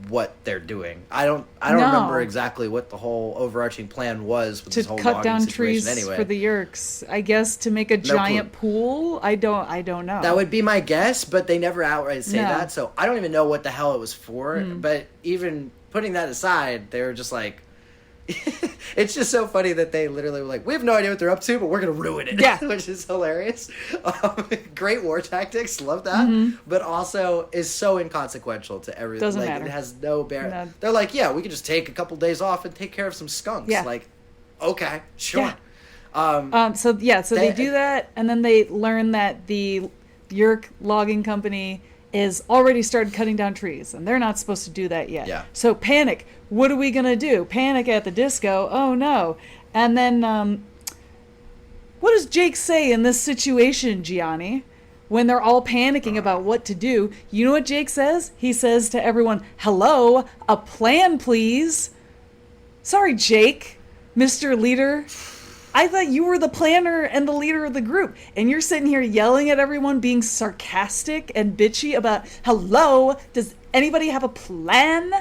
what they're doing. I don't remember exactly what the whole overarching plan was with this whole cut logging down situation trees anyway. For the Yerks, I guess, to make a giant pool. I don't know. That would be my guess, but they never outright say that, so I don't even know what the hell it was for. But even putting that aside, they were just like, It's just so funny that they literally were like, we have no idea what they're up to, but we're going to ruin it. Yeah. Which is hilarious. Great war tactics. Love that. But also is so inconsequential to everything. Doesn't like, matter. It has no bearing. No. They're like, yeah, we could just take a couple days off and take care of some skunks. Yeah. Like, okay, sure. Yeah. So they do that, and then they learn that the Yerk logging company is already started cutting down trees, and they're not supposed to do that yet. Yeah. So panic. What are we gonna do? Panic at the disco. Oh no. And then what does Jake say in this situation, Gianni? When they're all panicking about what to do, you know what Jake says? He says to everyone, "Hello, a plan, please." Sorry, Jake, Mr. Leader. I thought you were the planner and the leader of the group, and you're sitting here yelling at everyone, being sarcastic and bitchy about, hello, does anybody have a plan?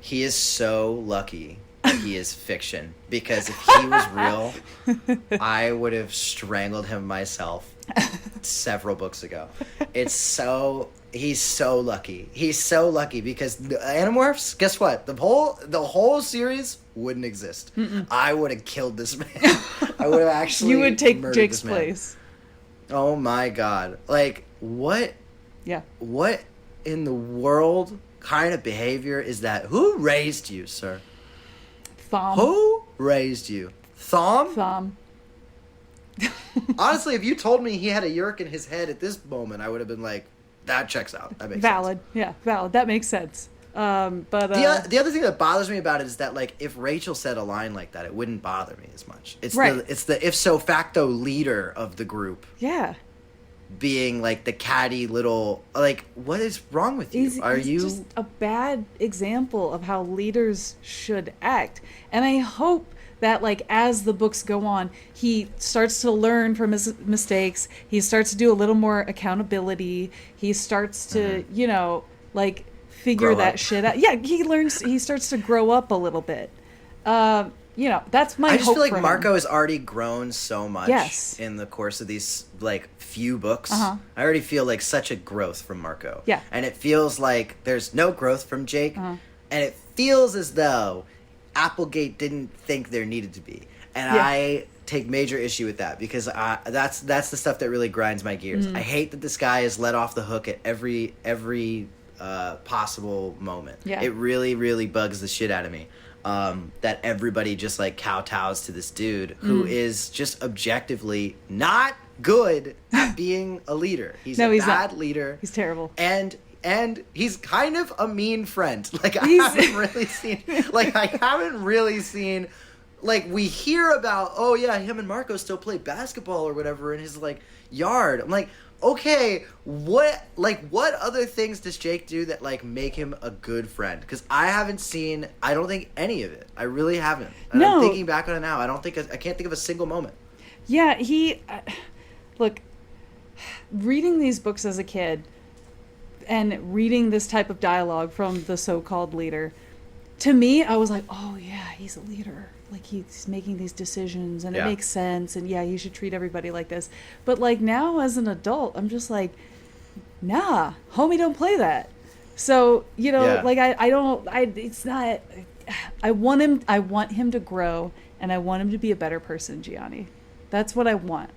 He is so lucky that he is fiction, because if he was real, I would have strangled him myself several books ago. He's so lucky. He's so lucky because the Animorphs, guess what? The whole series wouldn't exist. I would have killed this man. I would have actually You would take murdered Jake's this man. place. Oh my god. Like, what Yeah. in the world kind of behavior is that? Who raised you, sir? Thumb. Who raised you? Thom? Thumb. Honestly, if you told me he had a Yerk in his head at this moment, I would have been like, that checks out. That makes Valid. sense. Yeah, valid. That makes sense. But The other thing that bothers me about it is that, like, if Rachel said a line like that, it wouldn't bother me as much. It's Right. it's the if so facto leader of the group yeah. being like the catty little, like, what is wrong with you? He's just a bad example of how leaders should act. And I hope that, like, as the books go on, he starts to learn from his mistakes. He starts to do a little more accountability. He starts to, like, figure Grow that up. shit out. Yeah, he starts to grow up a little bit. That's my I just hope feel like for him. Marco has already grown so much Yes. in the course of these, like, few books. Uh-huh. I already feel like such a growth from Marco. Yeah. And it feels like there's no growth from Jake. Uh-huh. And it feels as though Applegate didn't think there needed to be. And Yeah. I take major issue with that, because that's the stuff that really grinds my gears. Mm-hmm. I hate that this guy is let off the hook at every possible moment. Yeah. It really, really bugs the shit out of me. That everybody just, like, kowtows to this dude who is just objectively not good at being a leader. He's No, a he's bad not. leader. He's terrible. And he's kind of a mean friend. Like, I He's- haven't really seen, like, we hear about, oh yeah, him and Marco still play basketball or whatever in his, like, yard. I'm like, okay, what other things does Jake do that, like, make him a good friend? Because I haven't seen, I don't think, any of it. I really haven't. And No. I'm thinking back on it now. I can't think of a single moment. Yeah, look, reading these books as a kid and reading this type of dialogue from the so-called leader, to me, I was like, oh yeah, he's a leader. Like, he's making these decisions and Yeah. it makes sense, and yeah, you should treat everybody like this. But, like, now as an adult, I'm just like, nah, homie, don't play that. So, Yeah. like, I want him to grow, and I want him to be a better person, Gianni. That's what I want.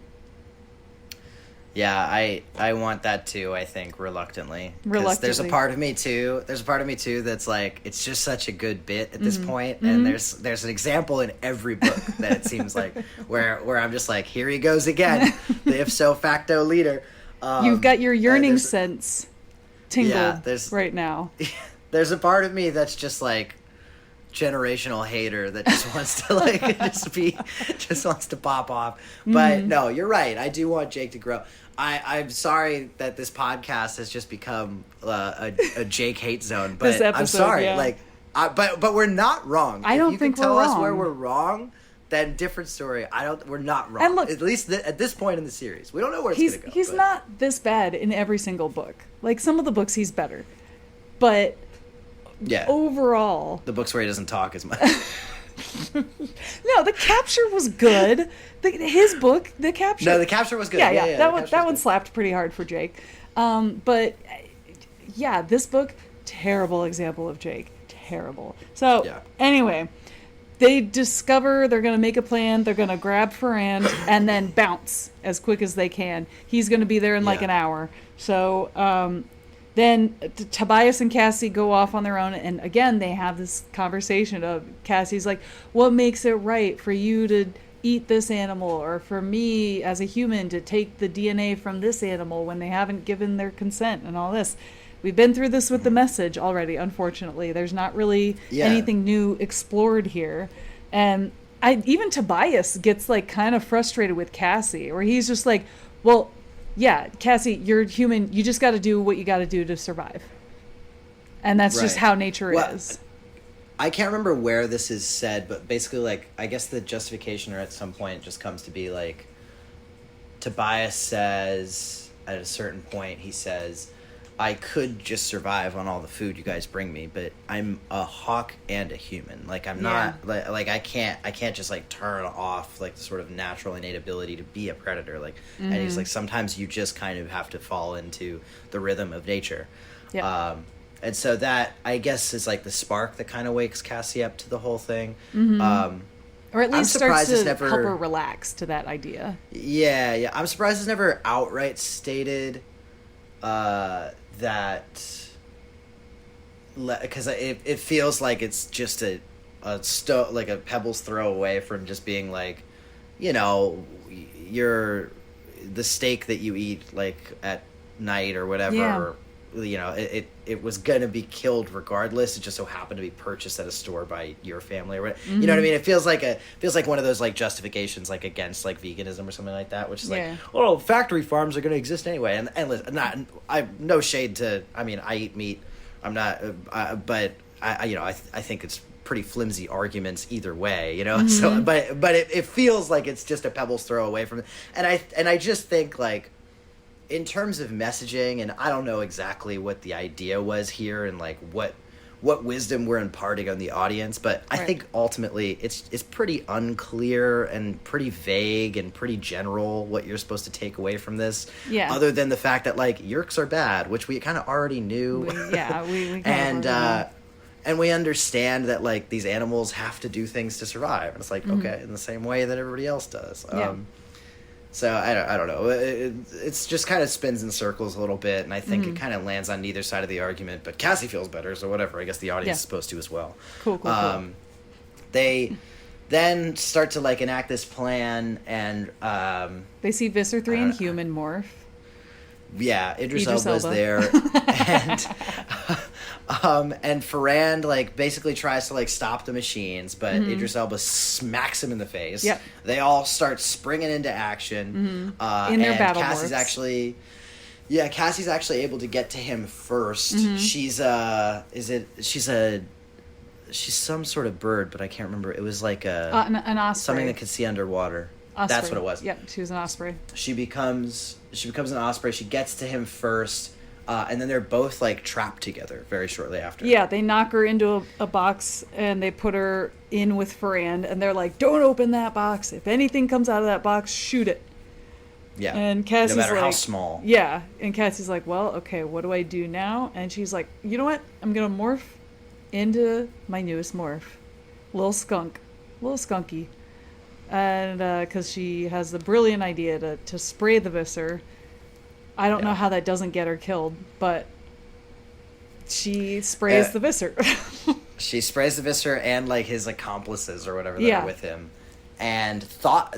Yeah, I want that too, I think, reluctantly. 'Cause there's a Reluctantly. part of me too that's like, it's just such a good bit at this Mm-hmm. point, and there's an example in every book that it seems like where I'm just like, here he goes again, the if so facto leader. You've got your yearning there's- sense tingled there's- right now. There's a part of me that's just like generational hater that just wants to, like, just wants to pop off. But no, you're right. I do want Jake to grow. I'm sorry that this podcast has just become a Jake hate zone. But This episode, I'm sorry. yeah. Like, but we're not wrong. I don't if you think can tell we're us where wrong. we're wrong, then different story. We're not wrong. And look- at least at this point in the series, we don't know where it's He's gonna go. he's but- not this bad in every single book. Like, some of the books he's better, but Yeah. overall, The books where he doesn't talk as much. no, the capture was good. His book, the capture. No, the capture was good. Yeah, Yeah, that the one capture that was one good. slapped pretty hard for Jake. But yeah, this book, terrible example of Jake. Terrible. So Yeah. anyway, they discover they're going to make a plan. They're going to grab Ferrand and then bounce as quick as they can. He's going to be there in like Yeah. an hour. So then Tobias and Cassie go off on their own. And again, they have this conversation of Cassie's like, what makes it right for you to eat this animal, or for me as a human to take the DNA from this animal when they haven't given their consent and all this. We've been through this with the message already, unfortunately. There's not really anything new explored here. And even Tobias gets like kind of frustrated with Cassie, where he's just like, well, yeah, Cassie, you're human. You just got to do what you got to do to survive. And that's just how nature is. I can't remember where this is said, but basically, like, I guess the justification or at some point just comes to be like, Tobias says, at a certain point, he says, I could just survive on all the food you guys bring me, but I'm a hawk and a human. Like, I'm not, like, I can't just, like, turn off, like, the sort of natural innate ability to be a predator. Like, and he's like, sometimes you just kind of have to fall into the rhythm of nature. Yeah. And so that, I guess, is like the spark that kind of wakes Cassie up to the whole thing. Or at least starts to help her never relax to that idea. Yeah. I'm surprised it's never outright stated that, because it feels like it's just like a pebbles throw away from just being like, you know, the steak that you eat like at night or whatever. Yeah. Or, you know, it was gonna be killed regardless. It just so happened to be purchased at a store by your family or whatever. You know what I mean? It feels like one of those like justifications like against like veganism or something like that, which is like, oh, factory farms are gonna exist anyway. And listen, I no shade to. I mean, I eat meat. I'm not, but I think it's pretty flimsy arguments either way. You know, so but it feels like it's just a pebbles throw away from it. And I just think like, in terms of messaging, and I don't know exactly what the idea was here and like what wisdom we're imparting on the audience, but I think ultimately it's pretty unclear and pretty vague and pretty general what you're supposed to take away from this. Yeah. Other than the fact that like Yeerks are bad, which we kind of already knew. We and we understand that like these animals have to do things to survive, and it's like okay, in the same way that everybody else does. So I don't know. It's just kind of spins in circles a little bit, and I think it kind of lands on neither side of the argument. But Cassie feels better, so whatever. I guess the audience is supposed to as well. Cool. They then start to like enact this plan, and they see Visser 3 and human morph. Yeah, Idris Elba's there, and Ferrand like basically tries to like stop the machines, but Idris Elba smacks him in the face. Yep. They all start springing into action. In their battle Cassie's morphs. Cassie's actually able to get to him first. She's some sort of bird, but I can't remember. It was like an osprey. Something that could see underwater. Osprey. That's what it was. Yep, she was an osprey. She becomes an osprey. She gets to him first, and then they're both like trapped together very shortly after. Yeah, they knock her into a box and they put her in with Ferrand, and they're like, "Don't open that box. If anything comes out of that box, shoot it." Yeah. And Cassie's no matter like, how small. Yeah, and Cassie's like, "Well, okay, what do I do now?" And she's like, "You know what? I'm gonna morph into my newest morph, little skunky." And because she has the brilliant idea to spray the Visser. I don't know how that doesn't get her killed, but she sprays the Visser. She sprays the Visser and like his accomplices or whatever that are with him, and thought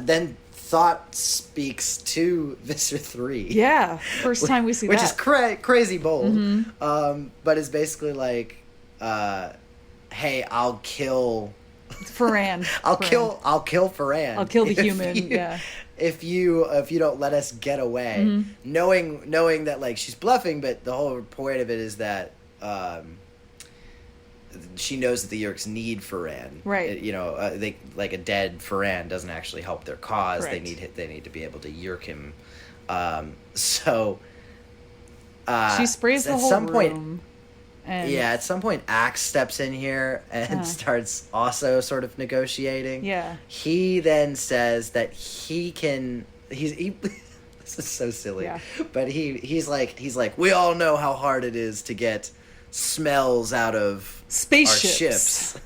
speaks to Visser 3. Yeah, first time we see which that, which is crazy bold. But it's basically like, hey, I'll kill Ferrand. I'll kill Ferrand. I'll kill the human. If you don't let us get away, knowing that like she's bluffing, but the whole point of it is that she knows that the Yeerks need Ferrand. Right. They like a dead Ferrand doesn't actually help their cause. Correct. They need to be able to Yeerk him. So she sprays the whole room. At some point, Axe steps in here and starts also sort of negotiating. Yeah. He then says that he can. He this is so silly. Yeah. But he's like we all know how hard it is to get smells out of spaceships. Our ships.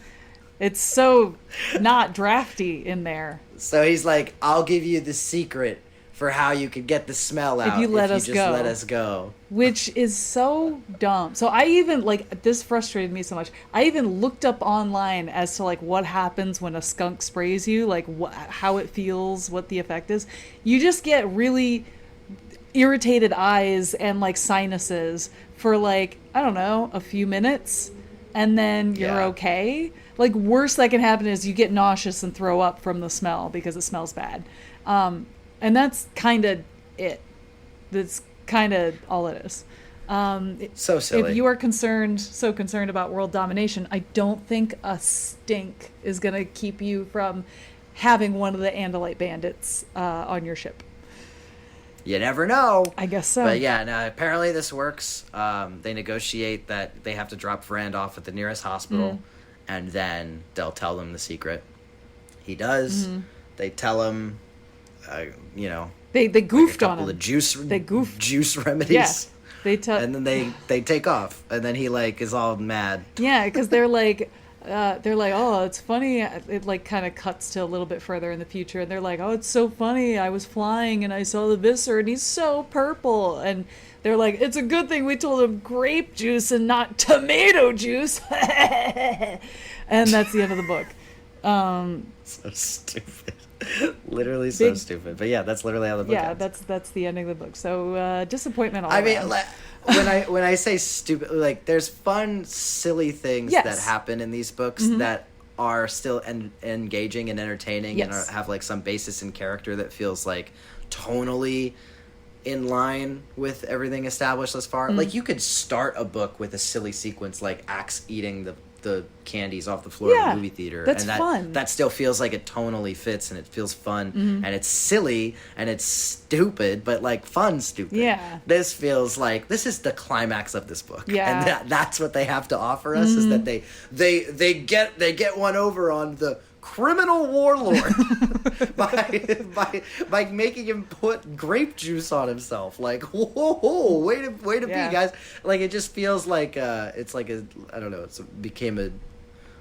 It's so not drafty in there. So he's like, I'll give you the secret for how you could get the smell out you let us just go. let us go. Which is so dumb. So I even, like, this frustrated me so much. I even looked up online as to, like, what happens when a skunk sprays you, like, how it feels, what the effect is. You just get really irritated eyes and, like, sinuses for, like, I don't know, a few minutes, and then you're okay. Like, worst that can happen is you get nauseous and throw up from the smell because it smells bad. And that's kind of it. That's kind of all it is. So silly. If you are so concerned about world domination, I don't think a stink is going to keep you from having one of the Andalite bandits on your ship. You never know. I guess so. But yeah, no, apparently this works. They negotiate that they have to drop Vrand off at the nearest hospital, and then they'll tell them the secret. He does. They tell him, they goofed like a on couple him. of juice remedies. Yeah. And then they take off, and then he like is all mad. Yeah, because they're like, oh, it's funny. It like kind of cuts to a little bit further in the future, and they're like, oh, it's so funny. I was flying and I saw the Visser, and he's so purple. And they're like, it's a good thing we told him grape juice and not tomato juice. And that's the end of the book. So stupid. Literally so stupid. But yeah, that's literally how the book ends. Yeah, that's the ending of the book. So disappointment all I around. mean, when I say stupid, like there's fun, silly things that happen in these books that are still engaging and entertaining and have like some basis in character that feels like tonally in line with everything established thus far. Like you could start a book with a silly sequence like Axe eating the candies off the floor of the movie theater, that's and fun. That still feels like it tonally fits and it feels fun and it's silly and it's stupid, but like fun stupid. Yeah, this feels like this is the climax of this book. Yeah, and that's what they have to offer us is that they get one over on the criminal warlord by making him put grape juice on himself. Like, whoa, way to be, guys. Like, it just feels like it's like I don't know. Became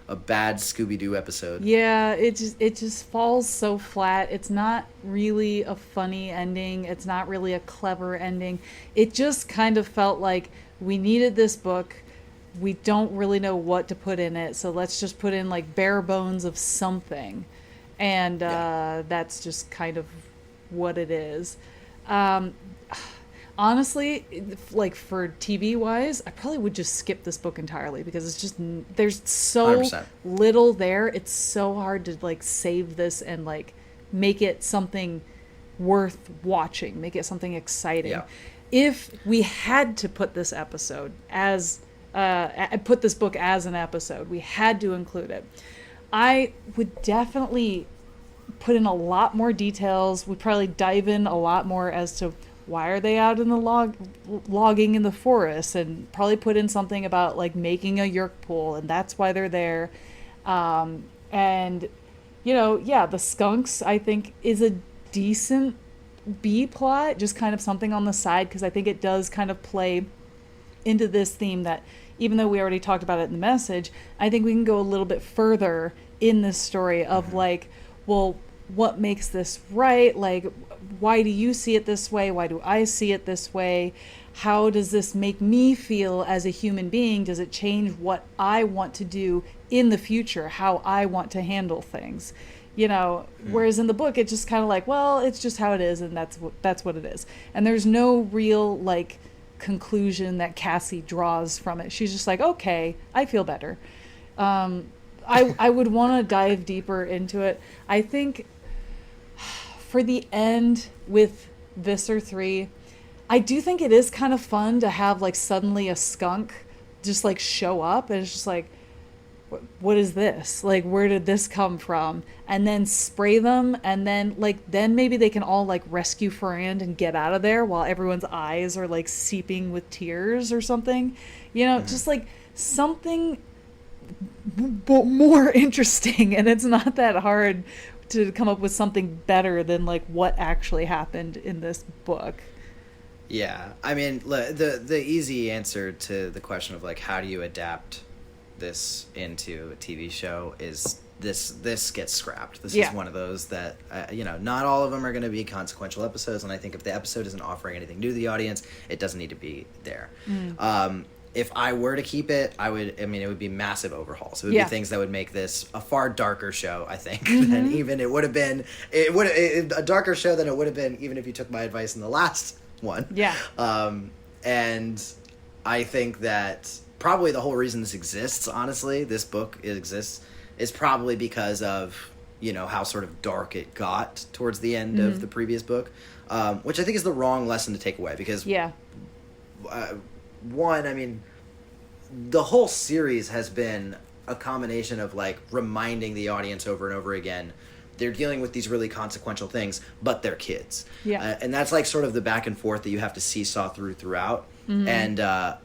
a bad Scooby-Doo episode. Yeah, it just falls so flat. It's not really a funny ending. It's not really a clever ending. It just kind of felt like we needed this book. We don't really know what to put in it, so let's just put in like bare bones of something, and that's just kind of what it is. Honestly, like for TV wise, I probably would just skip this book entirely because it's just there's so 100%. little there. It's so hard to like save this and like make it something worth watching, make it something exciting. Yeah. If we had to put this episode as put this book as an episode, we had to include it, I would definitely put in a lot more details. We'd probably dive in a lot more as to why are they out in the logging in the forest, and probably put in something about like making a yerk pool and that's why they're there. And the skunks I think is a decent B plot, just kind of something on the side, because I think it does kind of play into this theme that even though we already talked about it in the message, I think we can go a little bit further in this story of like, well, what makes this right? Like, why do you see it this way? Why do I see it this way? How does this make me feel as a human being? Does it change what I want to do in the future? How I want to handle things? Whereas in the book, it's just kind of like, well, it's just how it is, and that's what it is. And there's no real like conclusion that Cassie draws from it. She's just like, okay, I feel better. I would want to dive deeper into it. I think for the end with Visser 3, I do think it is kind of fun to have like suddenly a skunk just like show up, and it's just like, what is this? Like, where did this come from? And then spray them, and then maybe they can all like rescue Ferrand and get out of there while everyone's eyes are like seeping with tears or something. Just like something more interesting. And it's not that hard to come up with something better than like what actually happened in this book. Yeah, I mean, the easy answer to the question of like how do you adapt this into a TV show is this gets scrapped. This Yeah. is one of those that not all of them are going to be consequential episodes, and I think if the episode isn't offering anything new to the audience, it doesn't need to be there. If I were to keep it, it would be massive overhauls. It would be things that would make this a far darker show, I think, than even it would have been. A darker show than it would have been even if you took my advice in the last one. Yeah. And I think that probably the whole reason this exists, honestly, this book exists, is probably because of, how sort of dark it got towards the end of the previous book, which I think is the wrong lesson to take away because one, the whole series has been a combination of like reminding the audience over and over again they're dealing with these really consequential things, but they're kids. Yeah. And that's like sort of the back and forth that you have to seesaw throughout. Mm-hmm. And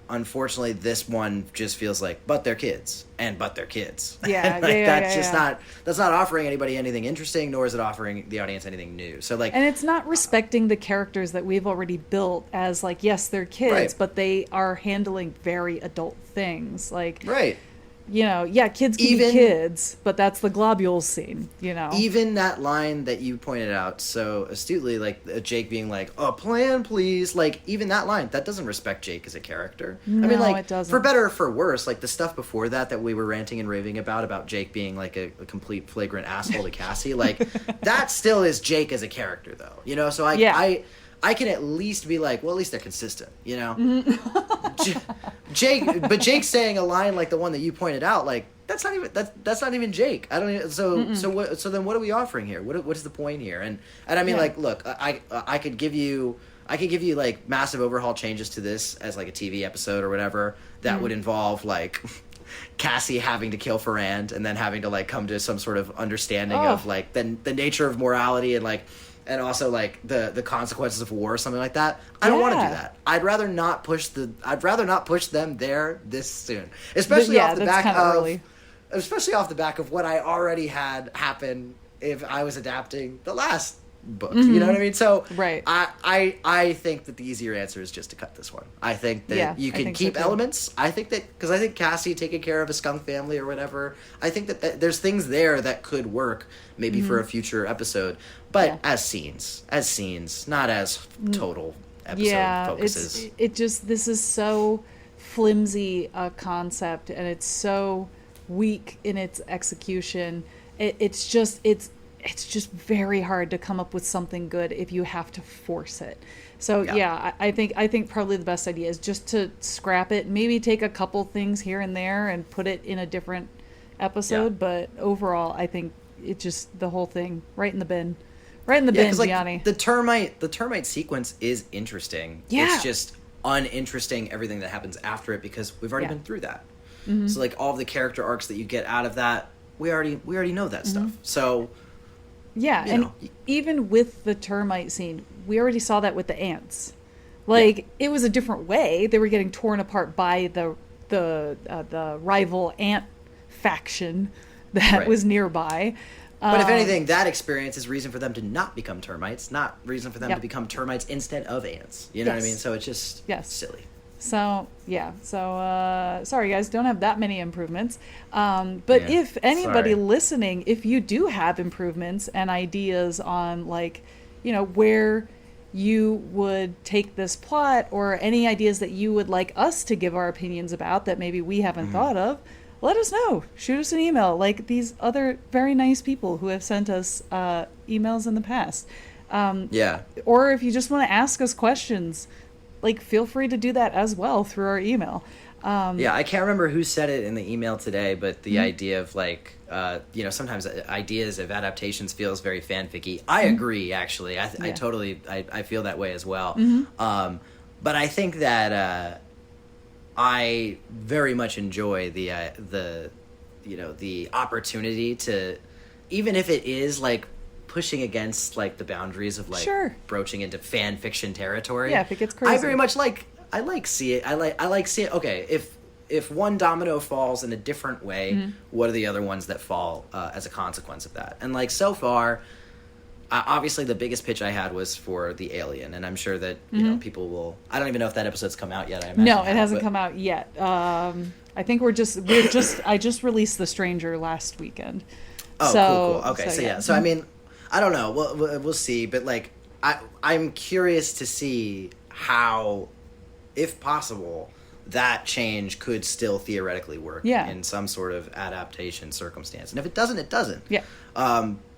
unfortunately, this one just feels like, but they're kids, but they're kids. Yeah, that's not offering anybody anything interesting, nor is it offering the audience anything new. So like, and it's not respecting the characters that we've already built as like, yes, they're kids, right, but they are handling very adult things. Like, right. Kids can be kids, but that's the globules scene, Even that line that you pointed out so astutely, like Jake being like, "A plan, please." Like, even that line, that doesn't respect Jake as a character. No, it doesn't. For better or for worse, like the stuff before that we were ranting and raving about Jake being like a complete flagrant asshole to Cassie, like that still is Jake as a character, though. So I can at least be like, well, at least they're consistent, Jake saying a line like the one that you pointed out, like that's not even Jake. I don't even, so then what are we offering here? What is the point here? And like, look, I could give you like massive overhaul changes to this as like a TV episode or whatever that would involve like Cassie having to kill Ferrand and then having to like come to some sort of understanding of like the nature of morality and like. And also, like, the consequences of war or something like that. I don't want to do that. I'd rather not push them there this soon. Especially off the back of what I already had happen if I was adapting the last book. Mm-hmm. You know what I mean? So right. I think that the easier answer is just to cut this one. I think that you can keep elements. I think that because I think Cassie taking care of a skunk family or whatever, I think that there's things there that could work maybe for a future episode, but as scenes, not as total episode focuses. This is so flimsy a concept and it's so weak in its execution. It's just very hard to come up with something good if you have to force it. So I think probably the best idea is just to scrap it, maybe take a couple things here and there and put it in a different episode. But overall, I think it just the whole thing right in the bin, Gianni. The termite sequence is interesting. Yeah. It's just uninteresting everything that happens after it because we've already been through that. Mm-hmm. So like all of the character arcs that you get out of that, we already know that stuff. So. Yeah, and even with the termite scene, we already saw that with the ants. Like, it was a different way. They were getting torn apart by the rival ant faction that was nearby. But if anything, that experience is reason for them to not become termites, not reason for them to become termites instead of ants. You know what I mean? So it's just silly. So, sorry guys, don't have that many improvements. But if anybody listening, if you do have improvements and ideas on like, where you would take this plot or any ideas that you would like us to give our opinions about that maybe we haven't thought of, let us know. Shoot us an email like these other very nice people who have sent us emails in the past. Or if you just want to ask us questions, like, feel free to do that as well through our email. I can't remember who said it in the email today, but the idea of, like, sometimes ideas of adaptations feels very fanficky. I agree, actually. I totally feel that way as well. Mm-hmm. But I think that I very much enjoy the opportunity to, even if it is, like, pushing against like the boundaries of like broaching into fan fiction territory. Yeah, if it gets crazy. I very much I like see it. I like see it. Okay, if one domino falls in a different way, what are the other ones that fall as a consequence of that? And like so far, obviously the biggest pitch I had was for the Alien, and I'm sure that people will. I don't even know if that episode's come out yet. I imagine no, it hasn't come out yet. I think I just released The Stranger last weekend. Oh, So, cool. Okay, so yeah. So I mean, I don't know. We'll see. But like, I'm curious to see how, if possible, that change could still theoretically work Yeah. in some sort of adaptation circumstance. And if it doesn't, it doesn't. Yeah.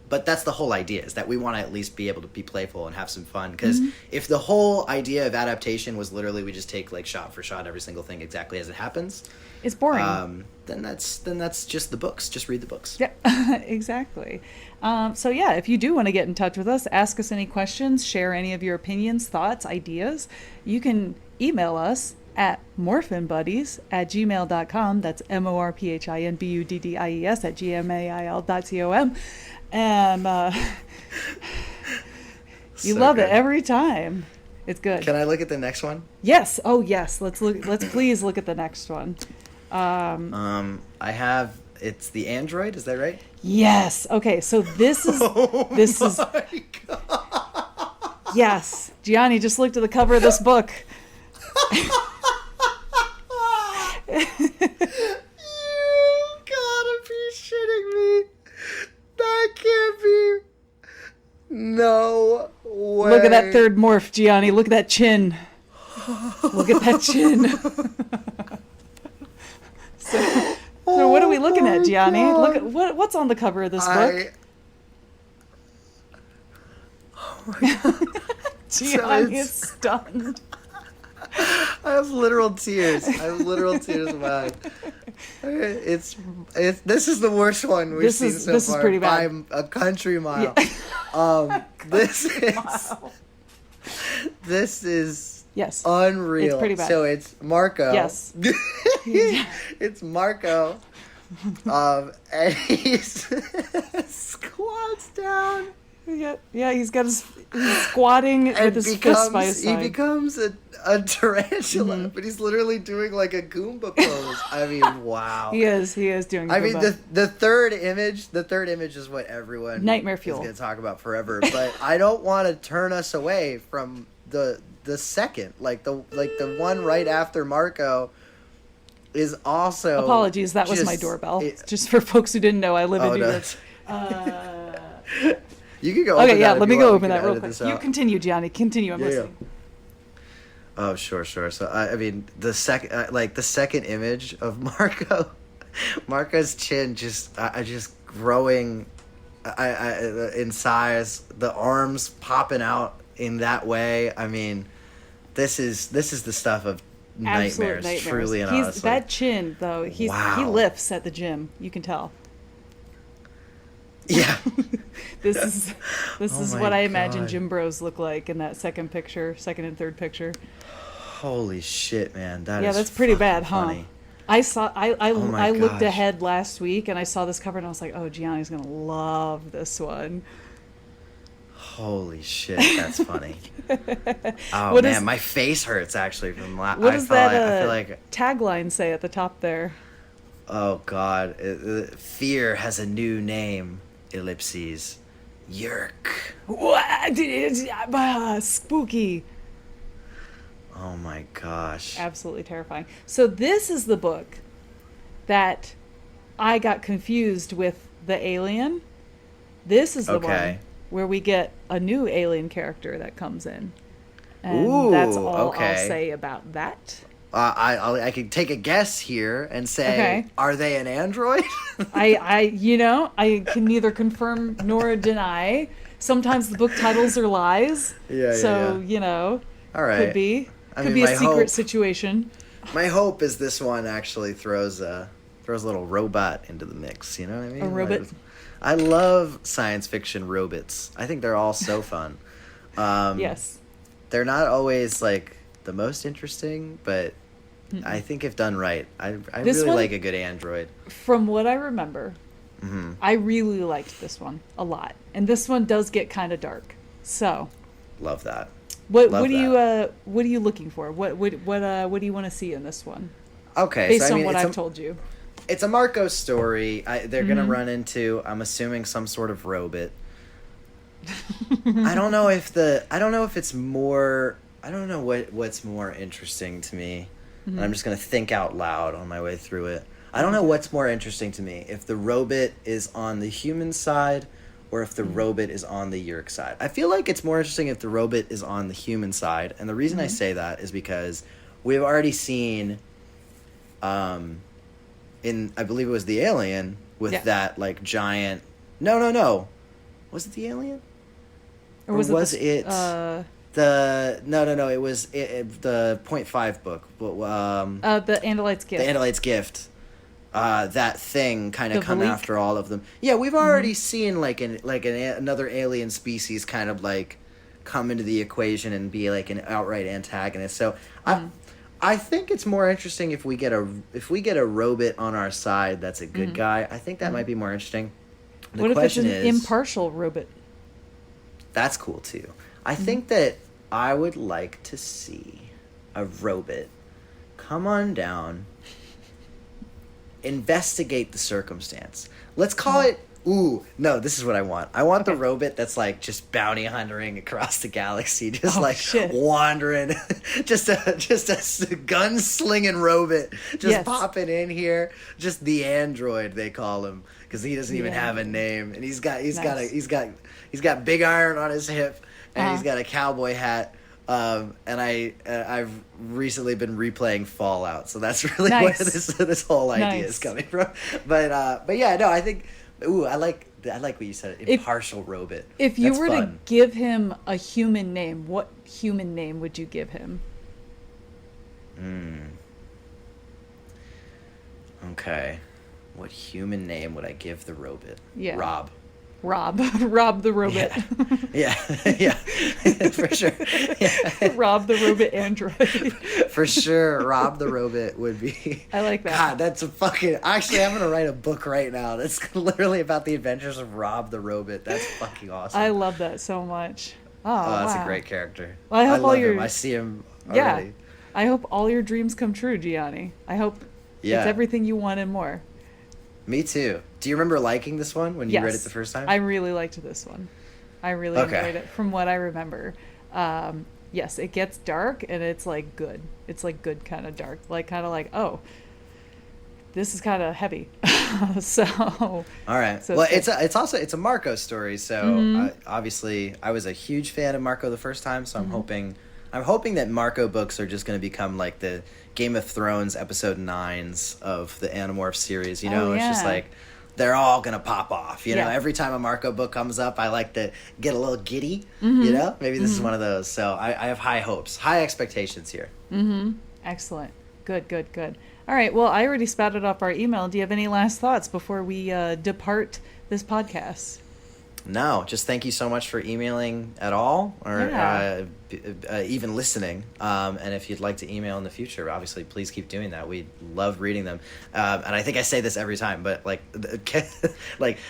But that's the whole idea, is that we want to at least be able to be playful and have some fun. Because if the whole idea of adaptation was literally we just take like shot for shot every single thing exactly as it happens, It's boring. then that's just the books. Just read the books. Yeah, exactly. So yeah, if you do want to get in touch with us, ask us any questions, share any of your opinions, thoughts, ideas, you can email us at morphinbuddies@gmail.com. That's morphinbuddies @gmail.com. And you So love good. it every time. It's good. Can I look at the next one? Yes. Oh, yes. Let's please look at the next one. I have. It's the Android. Is that right? Yes. Okay. So this is yes. Gianni just looked at the cover of this book. You gotta be shitting me. That can't be. No way. Look at that third morph, Gianni. Look at that chin. Look at that chin. So what are we looking at, Gianni? God. Look at what's on the cover of this book. Gianni is stunned. I have literal tears. In my eyes. It's this is the worst one we've seen so far. This is pretty bad. By a country mile. Yeah. This is Yes. unreal. It's pretty bad. So it's Marco. Yes. It's Marco. And he's squats down. Yeah, he's squatting with his fist by his He side. becomes a tarantula, but he's literally doing like a Goomba pose. I mean, wow. He is doing I mean, Goomba. the third image is what everyone Nightmare fuel. is going to talk about forever. But I don't want to turn us away from the second, like the one right after Marco is also. Apologies, that was my doorbell. Just for folks who didn't know, I live in New York. You can go. Okay, open yeah, that if let me you go want. open We can that real edit quick. this You out. continue, Gianni. Continue. I'm listening. Oh, sure. So I mean, the second image of Marco's chin just growing, in size. The arms popping out in that way. I mean, this is the stuff of Absolute nightmares. Truly and He's, honestly. that chin, though, he lifts at the gym. You can tell. Yeah. This is my what I imagine God. gym bros look like in that second and third picture. Holy shit, man! That's pretty bad, huh? funny. I looked gosh. ahead last week and I saw this cover and I was like, oh, Gianni's gonna love this one. Holy shit, that's funny. Oh What man, is- my face hurts actually from What I does feel that like tagline say at the top there? oh god, fear has a new name. Ellipses. Yerk. What? Spooky. Oh my gosh. Absolutely terrifying. So this is the book that I got confused with the alien. This is the one where we get a new alien character that comes in. And that's all I'll say about that. I could take a guess here and say, are they an android? I can neither confirm nor deny. Sometimes the book titles are lies. Yeah. All right. Could be. I Could mean, be a secret situation. My hope is this one actually throws a little robot into the mix. You know what I mean? A robot? I love science fiction robots. I think they're all so fun. Yes. They're not always like the most interesting, but I think if done right, I really like a good android. From what I remember, I really liked this one a lot, and this one does get kind of dark. So, Love that. what are you looking for? What do you want to see in this one? Okay, Based so, I on mean, what I've told you. It's a Marco story. They're gonna run into, I'm assuming, some sort of robot. I don't know what's more interesting to me. and I'm just gonna think out loud on my way through it. I don't know what's more interesting to me, if the robot is on the human side or if the robot is on the Yeerk side. I feel like it's more interesting if the robot is on the human side, and the reason I say that is because we've already seen, in, I believe it was the alien, with that, like, giant... No. Was it the alien? Or was it the... No. It was the .5 book. The Andalite's Gift. The Andalite's Gift. That thing kind of come Valik? after all of them. Yeah, we've already seen another alien species kind of like come into the equation and be like an outright antagonist. So I think it's more interesting if we get a robot on our side that's a good guy. I think that might be more interesting. What if it's an impartial robot? That's cool too. I think that I would like to see a robot come on down, investigate the circumstance. Let's call it... Ooh, no, this is what I want. I want the robot that's like just bounty hunting across the galaxy, just wandering, just a gunslinging robot, just popping in here. Just the android, they call him, because he doesn't even have a name, and he's got big iron on his hip, and he's got a cowboy hat. And I've recently been replaying Fallout, so that's really where this whole idea is coming from. But yeah, no, I think. Ooh, I like what you said. Impartial robot. If you were to give him a human name, what human name would you give him? Okay. What human name would I give the robot? Yeah. Rob. Rob the robot. Yeah, for sure. Yeah. Rob the robot android. For sure, Rob the robot would be. I like that. God, that's a fucking... Actually, I'm going to write a book right now that's literally about the adventures of Rob the robot. That's fucking awesome. I love that so much. Oh, that's a great character. Well, I hope love him. I see him already. Yeah. I hope all your dreams come true, Gianni. I hope it's everything you want and more. Me too. Do you remember liking this one when you read it the first time? I really liked this one. I really enjoyed it from what I remember. Yes, it gets dark and it's like good. It's like good kind of dark. Like kind of like, oh, this is kind of heavy. So all right. So well, it's a Marco story. So obviously I was a huge fan of Marco the first time. So I'm hoping that Marco books are just going to become like the Game of Thrones episode 9s of the Animorph series. You know, it's just like they're all going to pop off. You know, every time a Marco book comes up, I like to get a little giddy. You know, maybe this is one of those. So I have high hopes, high expectations here. Excellent. Good. All right. Well, I already spouted off our email. Do you have any last thoughts before we depart this podcast? No, just thank you so much for emailing at all, or even listening. And if you'd like to email in the future, obviously, please keep doing that. We love reading them. And I think I say this every time, but like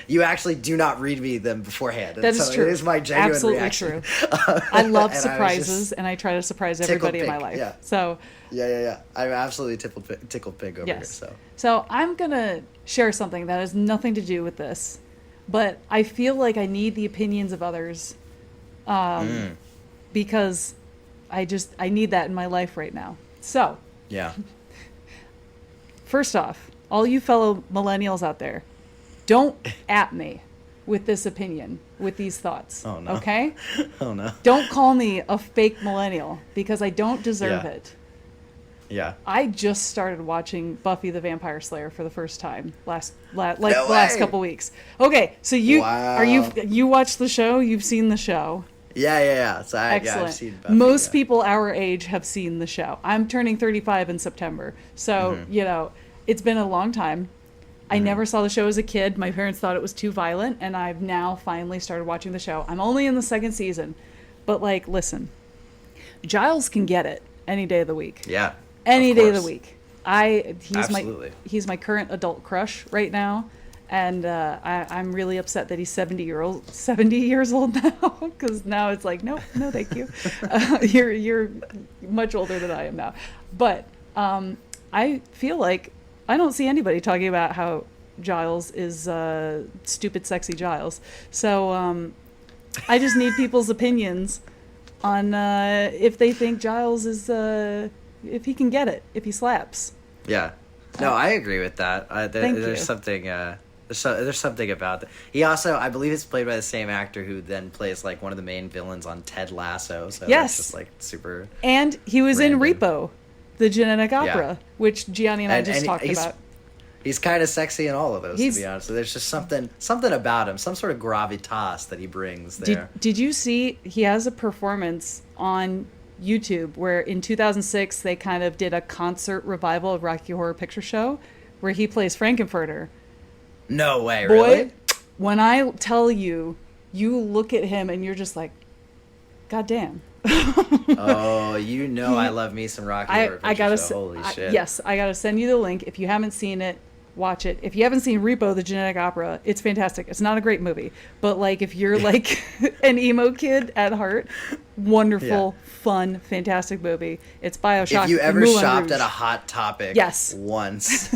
you actually do not read me them beforehand. That is true. It is my genuine reaction. Absolutely true. I love surprises, and I try to surprise everybody in my life. Yeah. So yeah. I'm absolutely tickled pink over here. So I'm gonna share something that has nothing to do with this. But I feel like I need the opinions of others because I need that in my life right now. So, first off, all you fellow millennials out there, don't at me with this opinion, with these thoughts. Oh, no. Okay? Oh, no. Don't call me a fake millennial because I don't deserve it. Yeah. I just started watching Buffy the Vampire Slayer for the first time last couple weeks. Okay, so you watched the show? You've seen the show? Yeah. So Excellent. I've seen Buffy, Most people our age have seen the show. I'm turning 35 in September, so you know it's been a long time. I never saw the show as a kid. My parents thought it was too violent, and I've now finally started watching the show. I'm only in the second season, but like, listen, Giles can get it any day of the week. Yeah. Any day of the week. Absolutely. He's my current adult crush right now, and I'm really upset that he's 70 years old now, because now it's like no thank you. You're much older than I am now, but I feel like I don't see anybody talking about how Giles is stupid sexy Giles. So I just need people's opinions on if they think Giles is if he can get it, if he slaps. Yeah. No, I agree with that. Thank there's you. something. There's something about that. He also, I believe, is played by the same actor who then plays like one of the main villains on Ted Lasso. So Yes. it's just like super. And he was in Random. Repo, the genetic opera, Yeah. which Gianni and I just talked he's, about. He's kind of sexy in all of those, He's- to be honest. So there's just something about him, some sort of gravitas that he brings there. Did you see he has a performance on YouTube where in 2006 they kind of did a concert revival of Rocky Horror Picture Show where he plays Frankenfurter. No way, Boy, really? when I tell you, you look at him and you're just like, God damn. Oh, you know I love me some Rocky Horror Picture I gotta Show. Holy shit. Yes, I gotta send you the link. If you haven't seen it, watch it. If you haven't seen Repo, the Genetic Opera, it's fantastic. It's not a great movie, but like if you're like an emo kid at heart, wonderful, fun, fantastic movie. It's BioShock. If you ever Moulin shopped Rouge. at a Hot Topic Yes. once,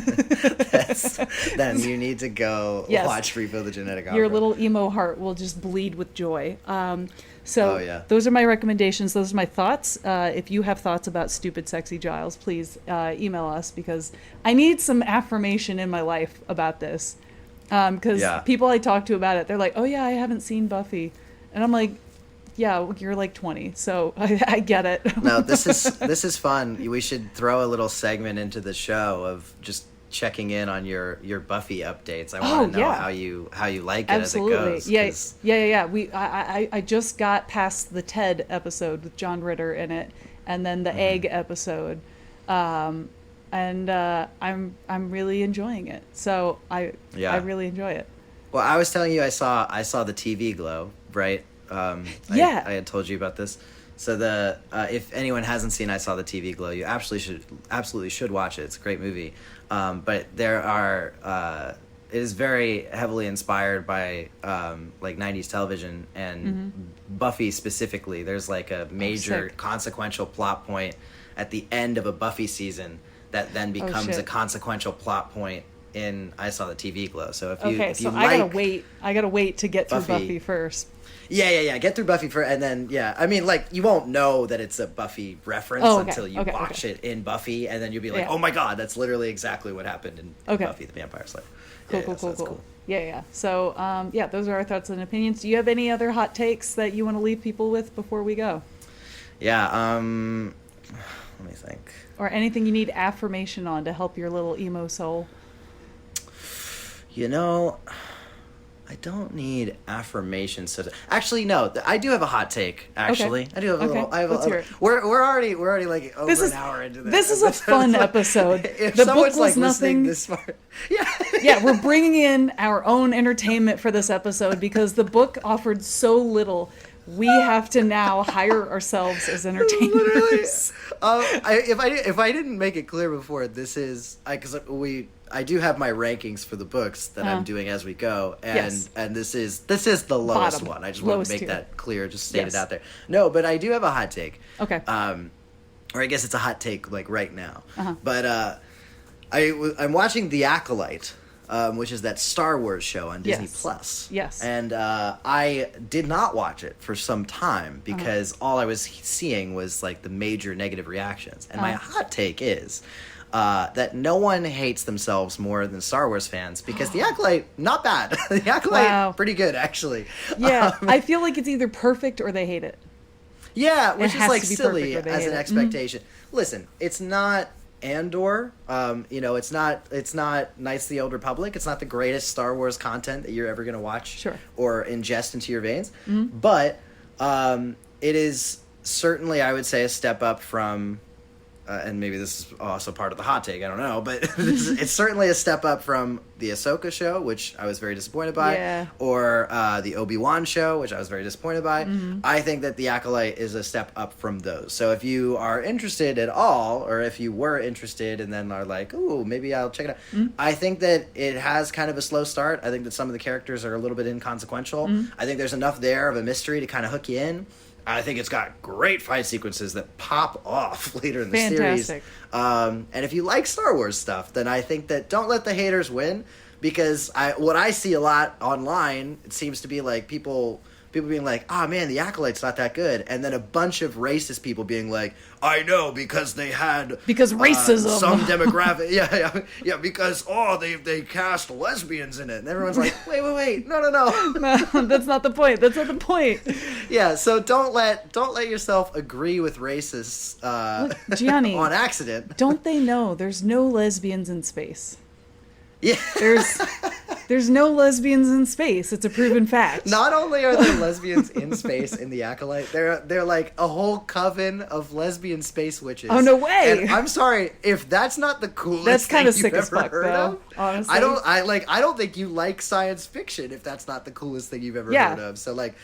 then you need to go Yes. watch Repo the Genetic Opera. Your little emo heart will just bleed with joy. So Oh, yeah. those are my recommendations. Those are my thoughts. If you have thoughts about Stupid Sexy Giles, please email us because I need some affirmation in my life about this. Because Yeah. people I talk to about it, they're like, oh yeah, I haven't seen Buffy. And I'm like, yeah, you're like 20, so I get it. No, this is fun. We should throw a little segment into the show of just checking in on your Buffy updates. I want to know how you like it Absolutely. as it goes. Yeah. I just got past the Ted episode with John Ritter in it, and then the Egg episode, and I'm really enjoying it. So I really enjoy it. Well, I was telling you I saw the TV Glow, right? Yeah. I had told you about this. So if anyone hasn't seen I Saw the TV Glow, you absolutely should watch it. It's a great movie. But there are it is very heavily inspired by like 90s television and Buffy specifically. There's like a major consequential plot point at the end of a Buffy season that then becomes a consequential plot point in I Saw the TV Glow. So if you I gotta wait to get through Buffy first. Yeah. Get through Buffy first, and then I mean, like you won't know that it's a Buffy reference until you watch it in Buffy, and then you'll be like, oh my god, that's literally exactly what happened in Buffy the Vampire Slayer. Cool. Yeah. So those are our thoughts and opinions. Do you have any other hot takes that you want to leave people with before we go? Yeah. Let me think. Or anything you need affirmation on to help your little emo soul? You know, I don't need affirmation. Actually, no. I do have a hot take. Actually, I do have a little. Let's hear it. We're already like over an hour into this. This is a fun episode. If the someone's book was like listening nothing. this far, Yeah, we're bringing in our own entertainment for this episode because the book offered so little. We have to now hire ourselves as entertainers. If I didn't make it clear before, this is I do have my rankings for the books that I'm doing as we go, and this is the lowest one. I just wanted to make that clear, just state it out there. No, but I do have a hot take. Okay. Or I guess it's a hot take like right now. But I'm watching The Acolyte. Which is that Star Wars show on Disney Plus. Yes. And I did not watch it for some time because all I was seeing was like the major negative reactions. And my hot take is that no one hates themselves more than Star Wars fans because The Acolyte, not bad. The Acolyte, pretty good actually. Yeah, I feel like it's either perfect or they hate it. Yeah, which is has like to be silly perfect or they as hate an it. expectation. Listen, it's not Andor, it's not Knights of the Old Republic. It's not the greatest Star Wars content that you're ever going to watch or ingest into your veins. But it is certainly, I would say, a step up from, and maybe this is also part of the hot take, I don't know, but it's certainly a step up from the Ahsoka show, which I was very disappointed by, or the Obi-Wan show, which I was very disappointed by. I think that The Acolyte is a step up from those. So if you are interested at all, or if you were interested and then are like, ooh, maybe I'll check it out, I think that it has kind of a slow start. I think that some of the characters are a little bit inconsequential. I think there's enough there of a mystery to kind of hook you in. I think it's got great fight sequences that pop off later in the series. And if you like Star Wars stuff, then I think that don't let the haters win, because what I see a lot online, it seems to be like people people being like, "Ah, man, the Acolyte's not that good," and then a bunch of racist people being like, "I know because they had racism, some demographic, yeah, because they cast lesbians in it," and everyone's like, "Wait, no." No, that's not the point. That's not the point. Yeah, so don't let yourself agree with racists Gianni, on accident. Don't they know there's no lesbians in space? Yeah. There's no lesbians in space. It's a proven fact. Not only are there lesbians in space in the Acolyte, they're like a whole coven of lesbian space witches. Oh, no way. And I'm sorry, if that's not the coolest That's kind of thing sick you've as ever fuck, heard though. of, Honestly, I don't think you like science fiction if that's not the coolest thing you've ever heard of. So like,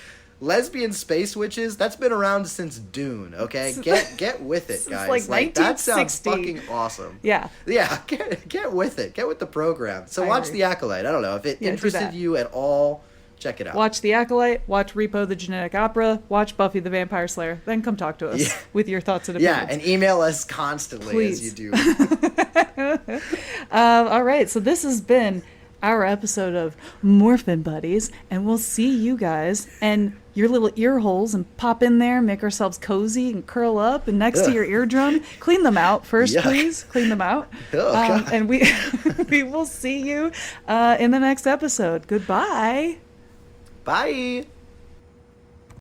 lesbian space witches, that's been around since Dune, okay? Get with it, guys. Like that sounds 1960. fucking awesome. Yeah. Yeah, get with it. Get with the program. So watch The Acolyte. I don't know if it interested you at all. Check it out. Watch The Acolyte, watch Repo the Genetic Opera, watch Buffy the Vampire Slayer, then come talk to us with your thoughts and opinions. Yeah, and email us constantly as you do. All right, so this has been our episode of Morphin Buddies, and we'll see you guys and your little ear holes and pop in there, make ourselves cozy and curl up, and next to your eardrum, clean them out first, please. Clean them out. And we we will see you in the next episode. Goodbye. Bye.